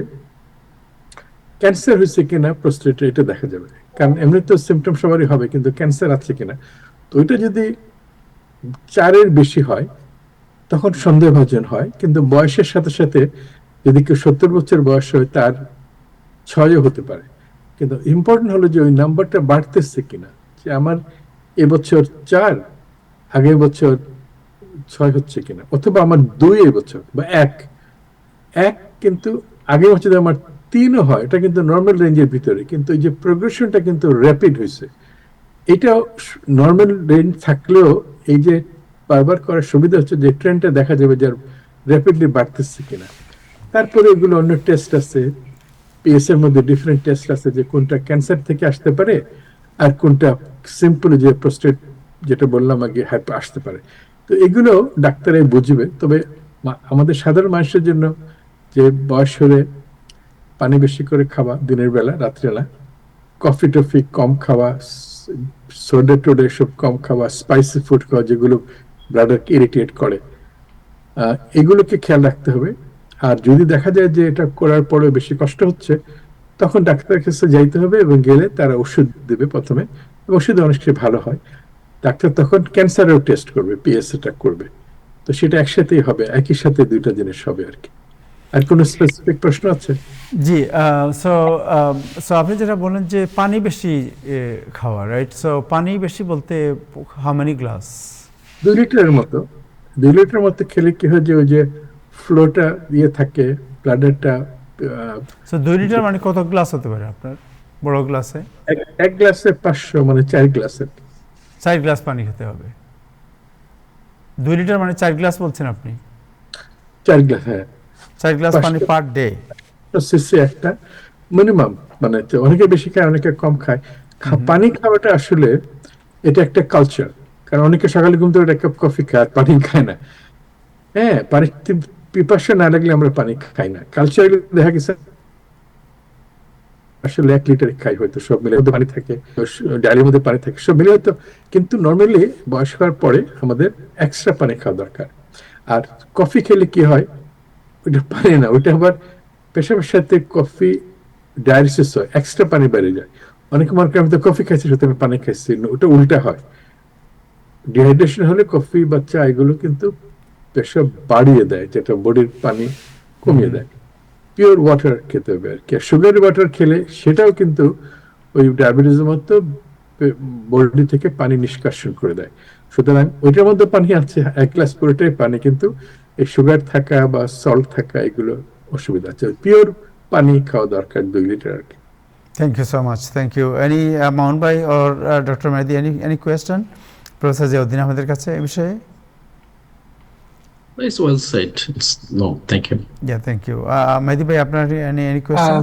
ক্যান্সার হয়েছে কিনা প্রস্টেটে এটা দেখা যাবে। কারণ এমনি তো সিমটম সবারই হবে, কিন্তু ক্যান্সার আছে কিনা, তো ওইটা যদি 4-এর বেশি হয় তখন সন্দেহভাজন হয়। কিন্তু বয়সের সাথে সাথে যদি কেউ 70 বছর বয়স হয় তার 6ও হতে পারে। কিন্তু ইম্পর্টেন্ট হলো যে ওই নাম্বারটা বাড়তেছে কিনা, যে আমার এবছর 4, আগের বছর 6 হচ্ছে কিনা, অথবা আমার 2 এবছর বা 1 কিন্তু আগের বছর যদি আমার 3ও হয়, এটা কিন্তু নর্মাল রেঞ্জের ভিতরে, কিন্তু এই যে প্রোগ্রেশনটা কিন্তু র্যাপিড হয়েছে। এটা নর্মাল রেঞ্জ থাকলেও এই যে বারবার করার সুবিধা হচ্ছে যে ট্রেন্ডটা দেখা যাবে যে র্যাপিডলি বাড়তেছে কিনা। তারপরে এগুলো অন্য টেস্ট আছে, পিএস এর মধ্যে ডিফারেন্ট টেস্ট আছে, যে কোনটা ক্যান্সার থেকে আসতে পারে আর কোনটা সিম্পল যে প্রস্টেট যেটা বললাম আগে আসতে পারে। তো এগুলো ডাক্তারাই বুঝবে। তবে আমাদের সাধারণ মানুষের জন্য যে বয়স হলে পানি বেশি করে খাওয়া দিনের বেলা, রাত্রেবেলা কফি টফি কম খাওয়া, সোডা টোডা এসব কম খাওয়া, স্পাইসি ফুড খাওয়া যেগুলো ব্লাডারকে ইরিটেট করে, এগুলোকে খেয়াল রাখতে হবে। আর যদি দেখা যায় যে এটা করার পরে বেশি কষ্ট হচ্ছে, তখন ডাক্তারের কাছে যাইতে হবে, এবং গেলে তারা ওষুধ দেবে প্রথমে, ওষুধ অনেক ভালো হয়। ডাক্তার তখন ক্যান্সারেও টেস্ট করবে, পিএসএটা করবে। তো সেটা একসাথেই হবে, একই সাথে দুইটা জিনিস হবে আর কি। আর কোনো স্পেসিফিক প্রশ্ন আছে? জি, সো আপনি যেটা বললেন যে পানি বেশি খাওয়া, রাইট? সো পানি বেশি বলতে হাউ মেনি গ্লাস? 2 লিটারের মতো। 2 লিটারের মতো খেলে কি হয় যে ওই যে ফ্লোটা দিয়ে থাকে, ব্লাডারটা। সো 2 লিটার মানে কত গ্লাস হতে পারে আপনার বড় গ্লাসে? এক গ্লাসে 500, মানে 4 গ্লাসের 4 গ্লাস পানি খেতে হবে। 2 লিটার মানে 4 গ্লাস বলছেন আপনি? 4 গ্লাস, হ্যাঁ। 4 গ্লাস পানি পার ডে? সিসি একটা মিনিমাম, মানে অনেকে বেশি খায়, অনেকে কম খায়। পানি খাওয়াটা আসলে এটা একটা কালচার। কারণ অনেকে সকালে ঘুম থেকে একটা কাপ কফি খায়, পানি খায় না। হ্যাঁ, পানি পিপাসা না লাগলে আমরা পানি খাই না। কালচার দেখা গেছে আসলে 1 লিটার খাই হয়তো, সব মিলে পানি থাকে, ডায়ের মধ্যে পানি থাকে, সব মিলে হয়তো। কিন্তু নর্মালি বয়স হওয়ার পরে আমাদের এক্সট্রা পানি খাওয়া দরকার। আর কফি খেলে কি হয়, ওইটা পানি না, ওইটা আবার পেশাবের সাথে কফি ডায়ালিসিস হয়, এক্সট্রা পানি বেড়ে যায়। অনেকে মনে করেন আমি তো কফি খাইছি, সাথে আমি পানি খাইছি, ওটা উল্টা হয়। ডিহাইড্রেশন হলে কফি বা চা এগুলো কিন্তু পেশাব বাড়িয়ে দেয়, যেটা বডির পানি কমিয়ে দেয়। পিওর ওয়াটার খেতে হবে আর কি। সুগার ওয়াটার খেলে সেটাও কিন্তু ওই ডায়াবেটিসের মতো বডি থেকে পানি নিষ্কাশন করে দেয়। সুতরাং ওইটার মধ্যে পানি আছে, 1 গ্লাস পুরোটাই পানি, কিন্তু এই সুগার থাকা বা সল্ট থাকা এগুলো অসুবিধা আছে। পিওর পানি খাওয়া দরকার 2 লিটার আর কি। Thank you so much, thank you. Any mount ভাই or doctor Mehedi, any question professor Ziauddin আহমেদের কাছে এই বিষয়ে? It's well said. No, thank you. Yeah, thank you. Mehdi bhai, আপনার any question?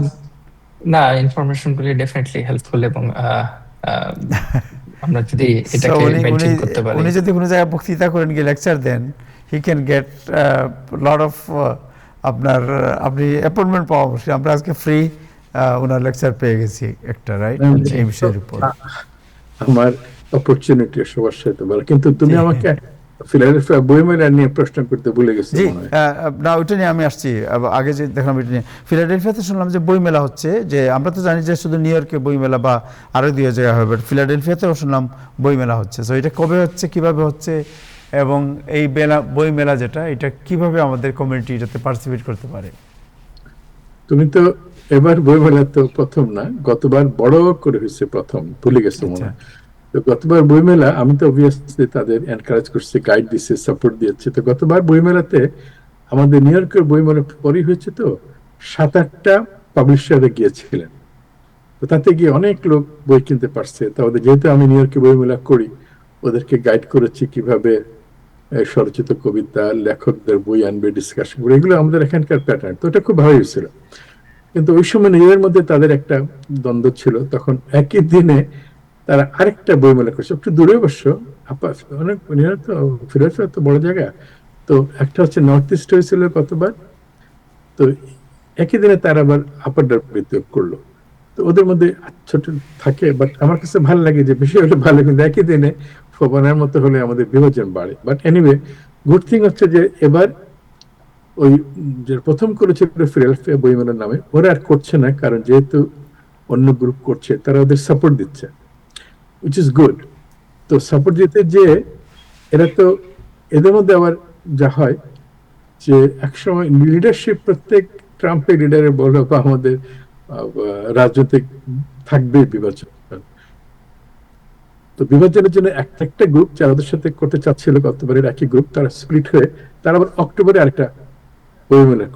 না, ইনফরমেশন গুলি ডেফিনেটলি হেল্পফুল, এবং আমরা যদি So, এটাকে মেনটেন করতে পারি। উনি যদি কোনো জায়গায় বক্তৃতা করেন, গিয়ে লেকচার দেন, he can get lot of আপনি অ্যাপয়েন্টমেন্ট পাওয়া মুশকিল। আমরা আজকে ফ্রি ওনার লেকচার পেয়ে গেছি একটা, রাইট, এই বিষয়ের উপর। আমার অপরচুনিটি সবার সাথে বলা, কিন্তু তুমি আমাকে ফিলাডেলফিয়া বইমেলা নিয়ে প্রশ্ন করতে ভুলে গেছো। জি, না ওইটা নিয়ে আমি আসছি। আগে যে দেখলাম এটা নিয়ে, ফিলাডেলফিয়াতে শুনলাম যে বইমেলা হচ্ছে, যে আমরা তো জানি যে শুধু নিউ ইয়র্কে বইমেলা বা আরও 2 জায়গায় হবে, ফিলাডেলফিয়াতেও শুনলাম বইমেলা হচ্ছে। সো এটা কবে হচ্ছে, কিভাবে হচ্ছে, এবং এই বইমেলা যেটা, এটা কিভাবে আমাদের কমিউনিটি এটাতে পার্টিসিপেট করতে পারে? তুমি তো এবার বইমেলা তো প্রথম না, গতবার বড় করে হয়েছে প্রথম, ভুলে গেছো মনে হয়। তো গতবার বইমেলা আমি তো অবভিয়াসলি তাদের এনকারেজ করছি, গাইড দিচ্ছি, সাপোর্ট দিয়েছি। তো গতবার বইমেলাতে আমাদের নিউ ইয়র্কের বইমেলা পরই হয়েছে, তো 7-8টা পাবলিশারে গিয়েছিলেন। তো তাতে গিয়ে অনেক লোক বই কিনতে পারছে। তাহলে যেহেতু আমি নিউ ইয়র্কে বইমেলা করি, ওদেরকে গাইড করেছি কিভাবে স্বরচিত কবিতা, লেখকদের বই আনবে, ডিসকাশন করে, এগুলো আমাদের এখানকার প্যাটার্ন। তো ওটা খুব ভালো হয়েছিল। কিন্তু ওই সময় নিজেদের মধ্যে তাদের একটা দ্বন্দ্ব ছিল। তখন একই দিনে তারা আরেকটা বইমেলা করছে, একটু দূরে অবশ্য, অনেক ফিলাডেলফিয়া তো বড় জায়গা। তো একটা হচ্ছে নর্থ ইস্ট হয়েছিল কতবার। তো একই দিনে তারা আবার আপার ডারবিতে করলো। তো ওদের মধ্যে ছোট থাকে, বাট আমার কাছে ভালো লাগে যে বিষয়টা ভালো, কিন্তু একই দিনে ফোবানার মতো হলে আমাদের বিভাজন বাড়ে। বাট এনিওয়ে, গুড থিং হচ্ছে যে এবার ওই যে প্রথম করেছিল ফিলাডেলফিয়া বইমেলার নামে, ওরা আর করছে না, কারণ যেহেতু অন্য গ্রুপ করছে তারা ওদের সাপোর্ট দিচ্ছে, উইচ ইজ গুড। তো সাপোর্ট দিতে যে এরা তো এদের মধ্যে আবার যা হয় যে একসময় লিডারশিপ প্রত্যেক ট্রাম্পের লিডারের বলো বা আমাদের রাজনৈতিক থাকবে বিভাজন। তো বিভাজনের জন্য একটা গ্রুপ যারা ওদের সাথে করতে চাচ্ছিল গতবারের একই গ্রুপ, তারা স্প্লিট হয়ে তারা আবার অক্টোবরে আরেকটা বইমেলা।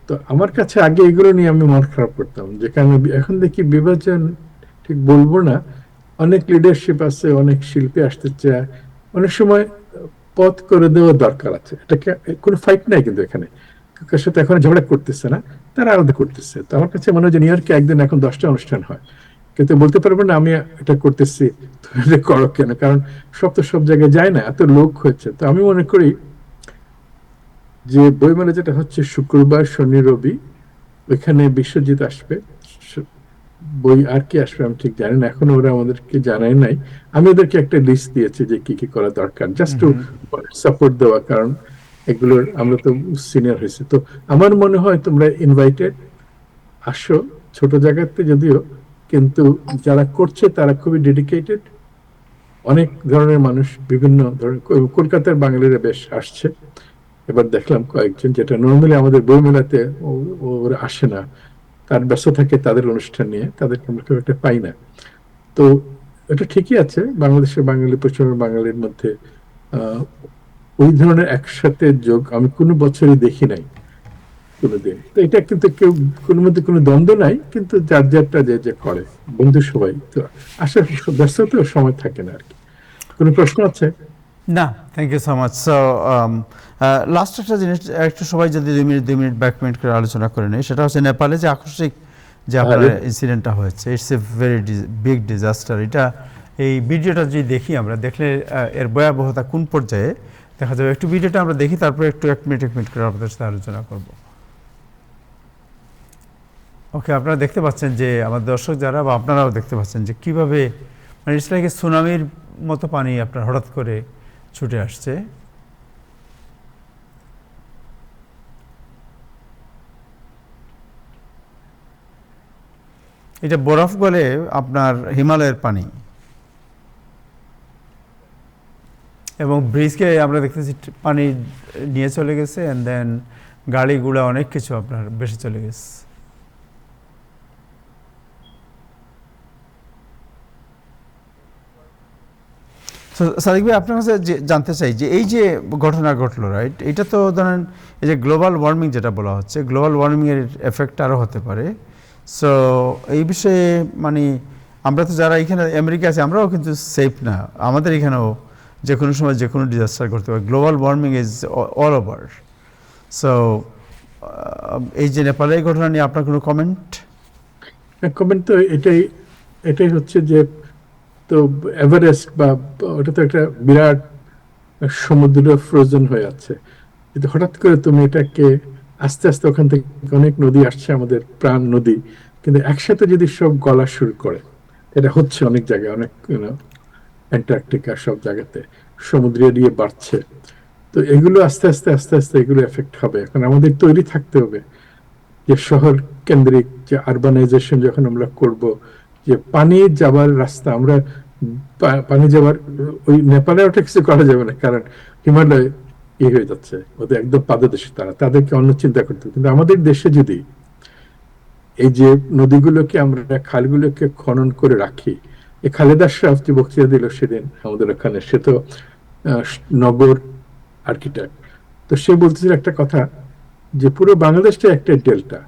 তো আমার কাছে আগে এগুলো নিয়ে আমি মন খারাপ করতাম, যে কারণে এখন দেখি বিভাজন ঠিক বলবো না, অনেক লিডারশিপ আছে, অনেক শিল্পী আসতে চায়, অনেক সময় পথ করে দেওয়া দরকার আছে। এটাকে কোনো ফাইট নাই, কিন্তু এখানে কার সাথে এখন ঝগড়া করতেছে না, তারা আলাদা করতেছে। তো আমার কাছে মনে হয় যে নিউ ইয়র্কে একদিন এখন 10টা অনুষ্ঠান হয়, কিন্তু বলতে পারবো না আমি এটা করতেছি তুমি এটা করো কেন, কারণ সব তো সব জায়গায় যায় না, এত লোক হয়েছে। তো আমি মনে করি যে বইমেলা যেটা হচ্ছে শুক্রবার শনি রবি, ওইখানে বিশ্বজিৎ আসবে, বই আর কি আসবে আমি ঠিক জানি না, এখনো ওরা আমাদেরকে জানাই নাই। আমি ওদেরকে একটা লিস্ট দিয়েছি যে কি কি করা দরকার, জাস্ট টু সাপোর্ট দেওয়া, কারণ এগুলোর আমরা তো সিনিয়র হয়েছে। তো আমার মনে হয় তোমরা ইনভাইটেড, আসো, ছোট জায়গাতে যদিও, কিন্তু যারা করছে তারা খুবই ডেডিকেটেড, অনেক ধরনের মানুষ, বিভিন্ন ধরনের, কলকাতার বাঙালিরা বেশ আসছে এবার দেখলাম কয়েকজন, যেটা নর্মালি আমাদের বইমেলাতে ওরা আসে না, তার ব্যস্ত থাকে তাদের অনুষ্ঠান নিয়ে, তাদেরকে আমরা খুব একটা পাই না। তো এটা ঠিকই আছে, বাংলাদেশের বাঙালি, প্রচুর বাঙালির মধ্যে ওই ধরনের একসাথে যোগ আমি কোনো বছরই দেখি নাই কোনোদিন। তো এটা কিন্তু কেউ কোনো মধ্যে কোনো দ্বন্দ্ব নাই, কিন্তু যার যারটা যে যে করে বন্ধু সবাই, তো আসার ব্যস্ততাও সময় থাকে না আর কি। কোনো প্রশ্ন আছে? না, thank you so much. So last একটা জিনিস একটু সবাই যদি 2 মিনিট ব্যাক মিনিট করে আলোচনা করে নেই, সেটা হচ্ছে নেপালে যে আকস্মিক যে আপনার ইনসিডেন্টটা হয়েছে, it's a very big disaster. এটা এই ভিডিওটা যদি দেখি আমরা, দেখলে এর ভয়াবহতা কোন পর্যায়ে দেখা যাবে। একটু ভিডিওটা আমরা দেখি, তারপরে একটু 1 মিনিট করে আপনাদের সাথে আলোচনা করব। ওকে, আপনারা দেখতে পাচ্ছেন যে আমার দর্শক যারা, বা আপনারাও দেখতে পাচ্ছেন যে কীভাবে মানে ইটস লাইক সুনামির মতো পানি আপনার হঠাৎ করে ছুটে আসছে। এটা বরফ গলে আপনার হিমালয়ের পানি, এবং ব্রিজকে আমরা দেখতেছি পানি নিয়ে চলে গেছে, অ্যান্ড দেন গাড়ি গুড়া অনেক কিছু আপনার বেশি চলে গেছে। সাদিক ভাই, আপনার কাছে জানতে চাই যে এই যে ঘটনা ঘটলো, রাইট, এটা তো ধরেন এই যে গ্লোবাল ওয়ার্মিং যেটা বলা হচ্ছে, গ্লোবাল ওয়ার্মিংয়ের এফেক্ট আরও হতে পারে। সো এই বিষয়ে মানে আমরা তো যারা এখানে আমেরিকা আছে, আমরাও কিন্তু সেফ না, আমাদের এখানেও যে কোনো সময় যে কোনো ডিজাস্টার করতে পারে। Global warming is all over. So এই যে নেপালের এই ঘটনা নিয়ে আপনার কোনো কমেন্ট? কমেন্ট তো এটাই হচ্ছে যে, তো এভারেস্ট বা ওটা তো একটা বিরাট সমুদ্র ফ্রোজেন হয়ে আছে, কিন্তু হঠাৎ করে তুমি এটাকে আস্তে আস্তে, ওখান থেকে অনেক নদী আসছে, আমাদের প্রাণ নদী, কিন্তু একসাথে যদি সব গলা শুরু করে, এটা হচ্ছে অনেক জায়গায়, অনেক অ্যান্টার্কটিকা সব জায়গাতে সমুদ্র এরিয়ে বাড়ছে। তো এগুলো আস্তে আস্তে আস্তে আস্তে এগুলো এফেক্ট হবে। এখন আমাদের তৈরি থাকতে হবে যে শহর কেন্দ্রিক যে আরবানাইজেশন যখন আমরা করব, যে পানি যাবার রাস্তা, আমরা পানি যাবার ওই নেপালে ওটা কিছু করা যাবে না, কারণ হিমালয় হয়ে যাচ্ছে, ওদের একদম পাদদেশে, তাদেরকে অন্য চিন্তা করতে হবে। কিন্তু আমাদের দেশে যদি এই যে নদীগুলোকে, আমরা খালগুলোকে খনন করে রাখি, এই খালেদা আশরাফ যে বক্তৃতা দিল সেদিন আমাদের ওখানে, সে তো নগর আর্কিটেক্ট, তো সে বলতেছিল একটা কথা যে পুরো বাংলাদেশটা একটা ডেল্টা।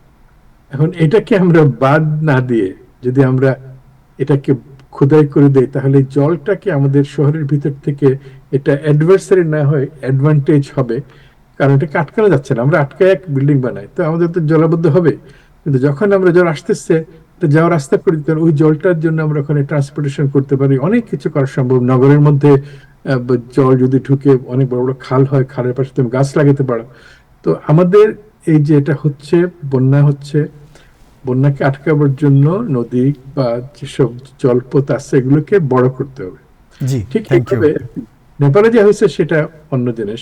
এখন এটাকে আমরা বাদ না দিয়ে যদি আমরা এটাকে খোদাই করে দেই, তাহলে জলটাকে আমাদের শহরের ভিতর থেকে এটা অ্যাডভার্সারি না হয় অ্যাডভান্টেজ হবে, কারণ এটাকে আটকানো যাচ্ছে না। আমরা আটকায় এক বিল্ডিং বানাই, তো আমাদের তো জলাবদ্ধ হবে, কিন্তু যখন আমরা জল আসতেছে যাওয়ার রাস্তা করে দিতে, ওই জলটার জন্য আমরা ওখানে ট্রান্সপোর্টেশন করতে পারি, অনেক কিছু করা সম্ভব। নগরের মধ্যে জল যদি ঢুকে, অনেক বড় বড় খাল হয়, খালের পাশে তুমি গাছ লাগাতে পারো। তো আমাদের এই যে এটা হচ্ছে, বন্যা হচ্ছে, বন্যাকে আটকাবার জন্য নদী বা যেসব জলপথ আছে এগুলোকে বড় করতে হবে। জি, ঠিক থ্যাংক ইউ। এইভাবে নেপালে যা হয়েছে সেটা অন্য জিনিস,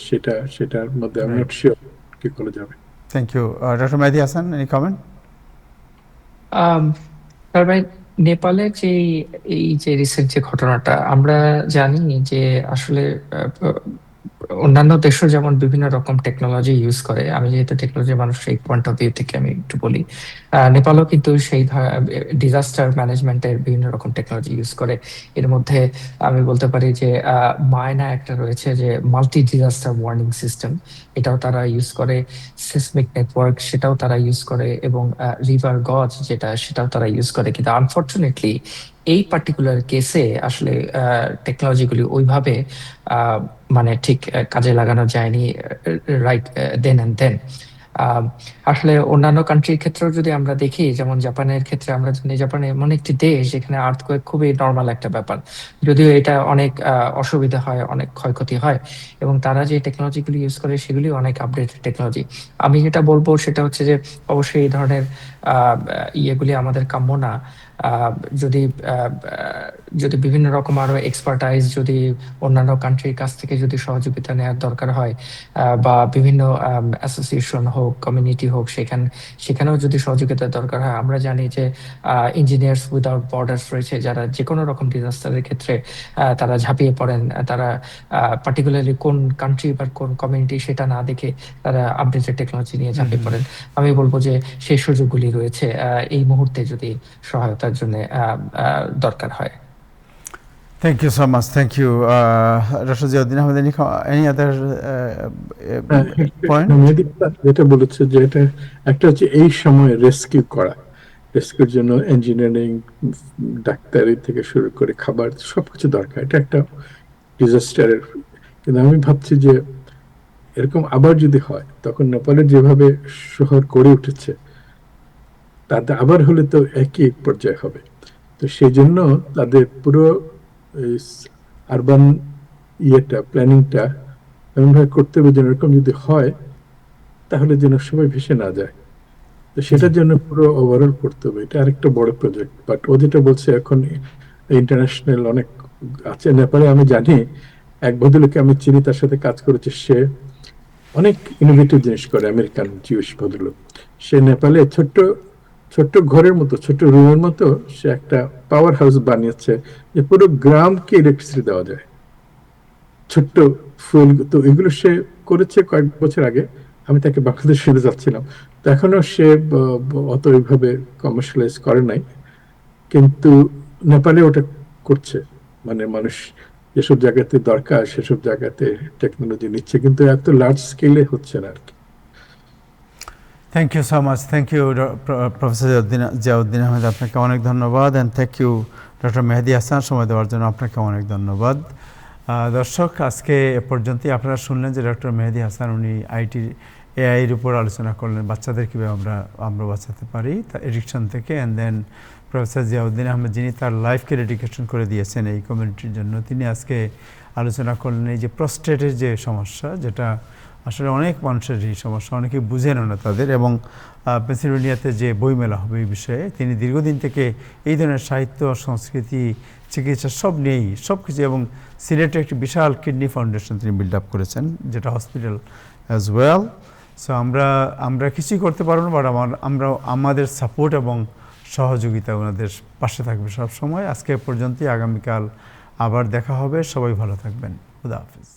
সেটার মধ্যে আমি নট শিওর কি করা যাবে। Thank you. Doctor Mehedi Hasan, any comment? Um, তার মানে নেপালে যে এই যে রিসেন্ট যে ঘটনাটা আমরা জানি যে আসলে অন্যান্য দেশও যেমন বিভিন্ন রকম টেকনোলজি ইউজ করে, আমি যেহেতু টেকনোলজি মানুষ সেই পয়েন্ট অফ ভিউ থেকে আমি একটু বলি, নেপালও কিন্তু সেই ডিজাস্টার ম্যানেজমেন্টের বিভিন্ন রকম টেকনোলজি ইউজ করে। এর মধ্যে আমি বলতে পারি যে মায়না একটা রয়েছে যে মাল্টি ডিজাস্টার ওয়ার্নিং সিস্টেম, এটাও তারা ইউজ করে। সিসমিক নেটওয়ার্ক সেটাও তারা ইউজ করে, এবং রিভার গজ যেটা সেটাও তারা ইউজ করে। কিন্তু আনফর্চুনেটলি এই পার্টিকুলার কেসে আসলে টেকনোলজিগুলি ওইভাবে আহ, মানে ঠিক কাজে লাগানো যায়নি রাইট দেন অ্যান্ড দেন। আসলে অন্যান্য কান্ট্রির ক্ষেত্রেও যদি আমরা দেখি, যেমন জাপানের ক্ষেত্রে আমরা জানি জাপান এমন একটি দেশ যেখানে আর্থকোয়েক খুবই নর্মাল একটা ব্যাপার, যদিও এটা অনেক অসুবিধা হয়, অনেক ক্ষয়ক্ষতি হয়, এবং তারা যে টেকনোলজিগুলি ইউজ করে সেগুলি অনেক আপডেটেড টেকনোলজি। আমি যেটা বলবো সেটা হচ্ছে যে অবশ্যই এই ধরনের ইয়েগুলি আমাদের কাম্য না। আহ, যদি আহ, আহ, যদি বিভিন্ন রকম আরো এক্সপার্টাইজ যদি অন্যান্য কান্ট্রির কাছ থেকে যদি সহযোগিতা নেওয়ার দরকার হয়, বা বিভিন্ন অ্যাসোসিয়েশন হোক, কমিউনিটি হোক, সেখানেও যদি সহযোগিতার দরকার হয়, আমরা জানি যে ইঞ্জিনিয়ার্স উইদাউট বর্ডার্স রয়েছে, যারা যে কোনো রকম ডিজাস্টারের ক্ষেত্রে তারা ঝাঁপিয়ে পড়েন। তারা পার্টিকুলারলি কোন কান্ট্রি বা কোন কমিউনিটি সেটা না দেখে তারা আপডেটেড টেকনোলজি নিয়ে ঝাঁপিয়ে পড়েন। আমি বলবো যে সেই সুযোগগুলি রয়েছে এই মুহূর্তে যদি সহায়তার জন্য দরকার হয়। Thank you so much. Thank you. Dr. Ziauddin Ahmed, any other point? মেহেদী যেটা বলেছে যে এটা একটা হচ্ছে এই সময় রেস্কিউ করা, রেস্কিউর জন্য ইঞ্জিনিয়ারিং, ডাক্তারি থেকে শুরু করে খাবার সবকিছু দরকার, এটা একটা ডিজাস্টারের। কিন্তু আমি ভাবছি যে এরকম আবার যদি হয় তখন নেপালের যেভাবে শহর গড়ে উঠেছে তাতে আবার হলে তো একই পর্যায়ে হবে। তো সেই জন্য তাদের পুরো আরবান প্ল্যানিংটা এমনভাবে করতে হবে যেন এরকম যদি হয় তাহলে যেন সবাই ভেসে না যায়। তো সেটার জন্য পুরো ওভারঅল করতে হবে, এটা আরেকটা বড় প্রজেক্ট। বাট ও যেটা বলছে এখন ইন্টারন্যাশনাল অনেক আছে নেপালে, আমি জানি এক ভদ্রলোককে আমি চিনি, তার সাথে কাজ করেছে, সে অনেক ইনোভেটিভ জিনিস করে, আমেরিকান জিউস ভদ্রলোক। সে নেপালে ছোট্ট ছোট্ট ঘরের মতো, ছোট্ট রুমের মতো সে একটা পাওয়ার হাউস বানিয়েছে যে পুরো গ্রামকে ইলেকট্রিসিটি দেওয়া যায়, ছোট্ট ফুল। তো এগুলো সে করেছে কয়েক বছর আগে, আমি তাকে বাংলাদেশে ফিরে যাচ্ছিলাম, তো এখনো সে অত ওইভাবে কমার্শিয়ালাইজ করে নাই, কিন্তু নেপালে ওটা করছে। মানে মানুষ যেসব জায়গাতে দরকার সেসব জায়গাতে টেকনোলজি নিচ্ছে, কিন্তু এত লার্জ স্কেলে হচ্ছে না আর কি। Thank you so much. Thank you professor Ziauddin Ahmed, আপনাকে অনেক ধন্যবাদ। And thank you doctor Mehedi Hasan, সময় দেওয়ার জন্য আপনাকে অনেক ধন্যবাদ। দর্শক, আজকে এ পর্যন্তই। আপনারা শুনলেন যে ডক্টর মেহেদী হাসান উনি এআইয়ের উপর আলোচনা করলেন, বাচ্চাদের কীভাবে আমরা বাঁচাতে পারি তা এডিকশন থেকে। And then professor Ziauddin Ahmed, যিনি তার লাইফকে ডেডিকেশন করে দিয়েছেন এই কমিউনিটির জন্য, তিনি আজকে আলোচনা করলেন এই যে প্রস্টেটের যে সমস্যা, যেটা আসলে অনেক মানুষের এই সমস্যা, অনেকে বুঝেন না তাদের। এবং পেনসিলভেনিয়াতে যে বইমেলা হবে এই বিষয়ে, তিনি দীর্ঘদিন থেকে এই ধরনের সাহিত্য, সংস্কৃতি, চিকিৎসা সব নিয়েই সব কিছু, এবং সিলেটে একটি বিশাল কিডনি ফাউন্ডেশন তিনি বিল্ড আপ করেছেন, যেটা হসপিটাল অ্যাজ ওয়েল। সো আমরা কিছুই করতে পারবো না, বাট আমরা আমাদের সাপোর্ট এবং সহযোগিতা ওনাদের পাশে থাকবে সব সময়। আজকে পর্যন্তই, আগামীকাল আবার দেখা হবে। সবাই ভালো থাকবেন। খুদা হাফেজ।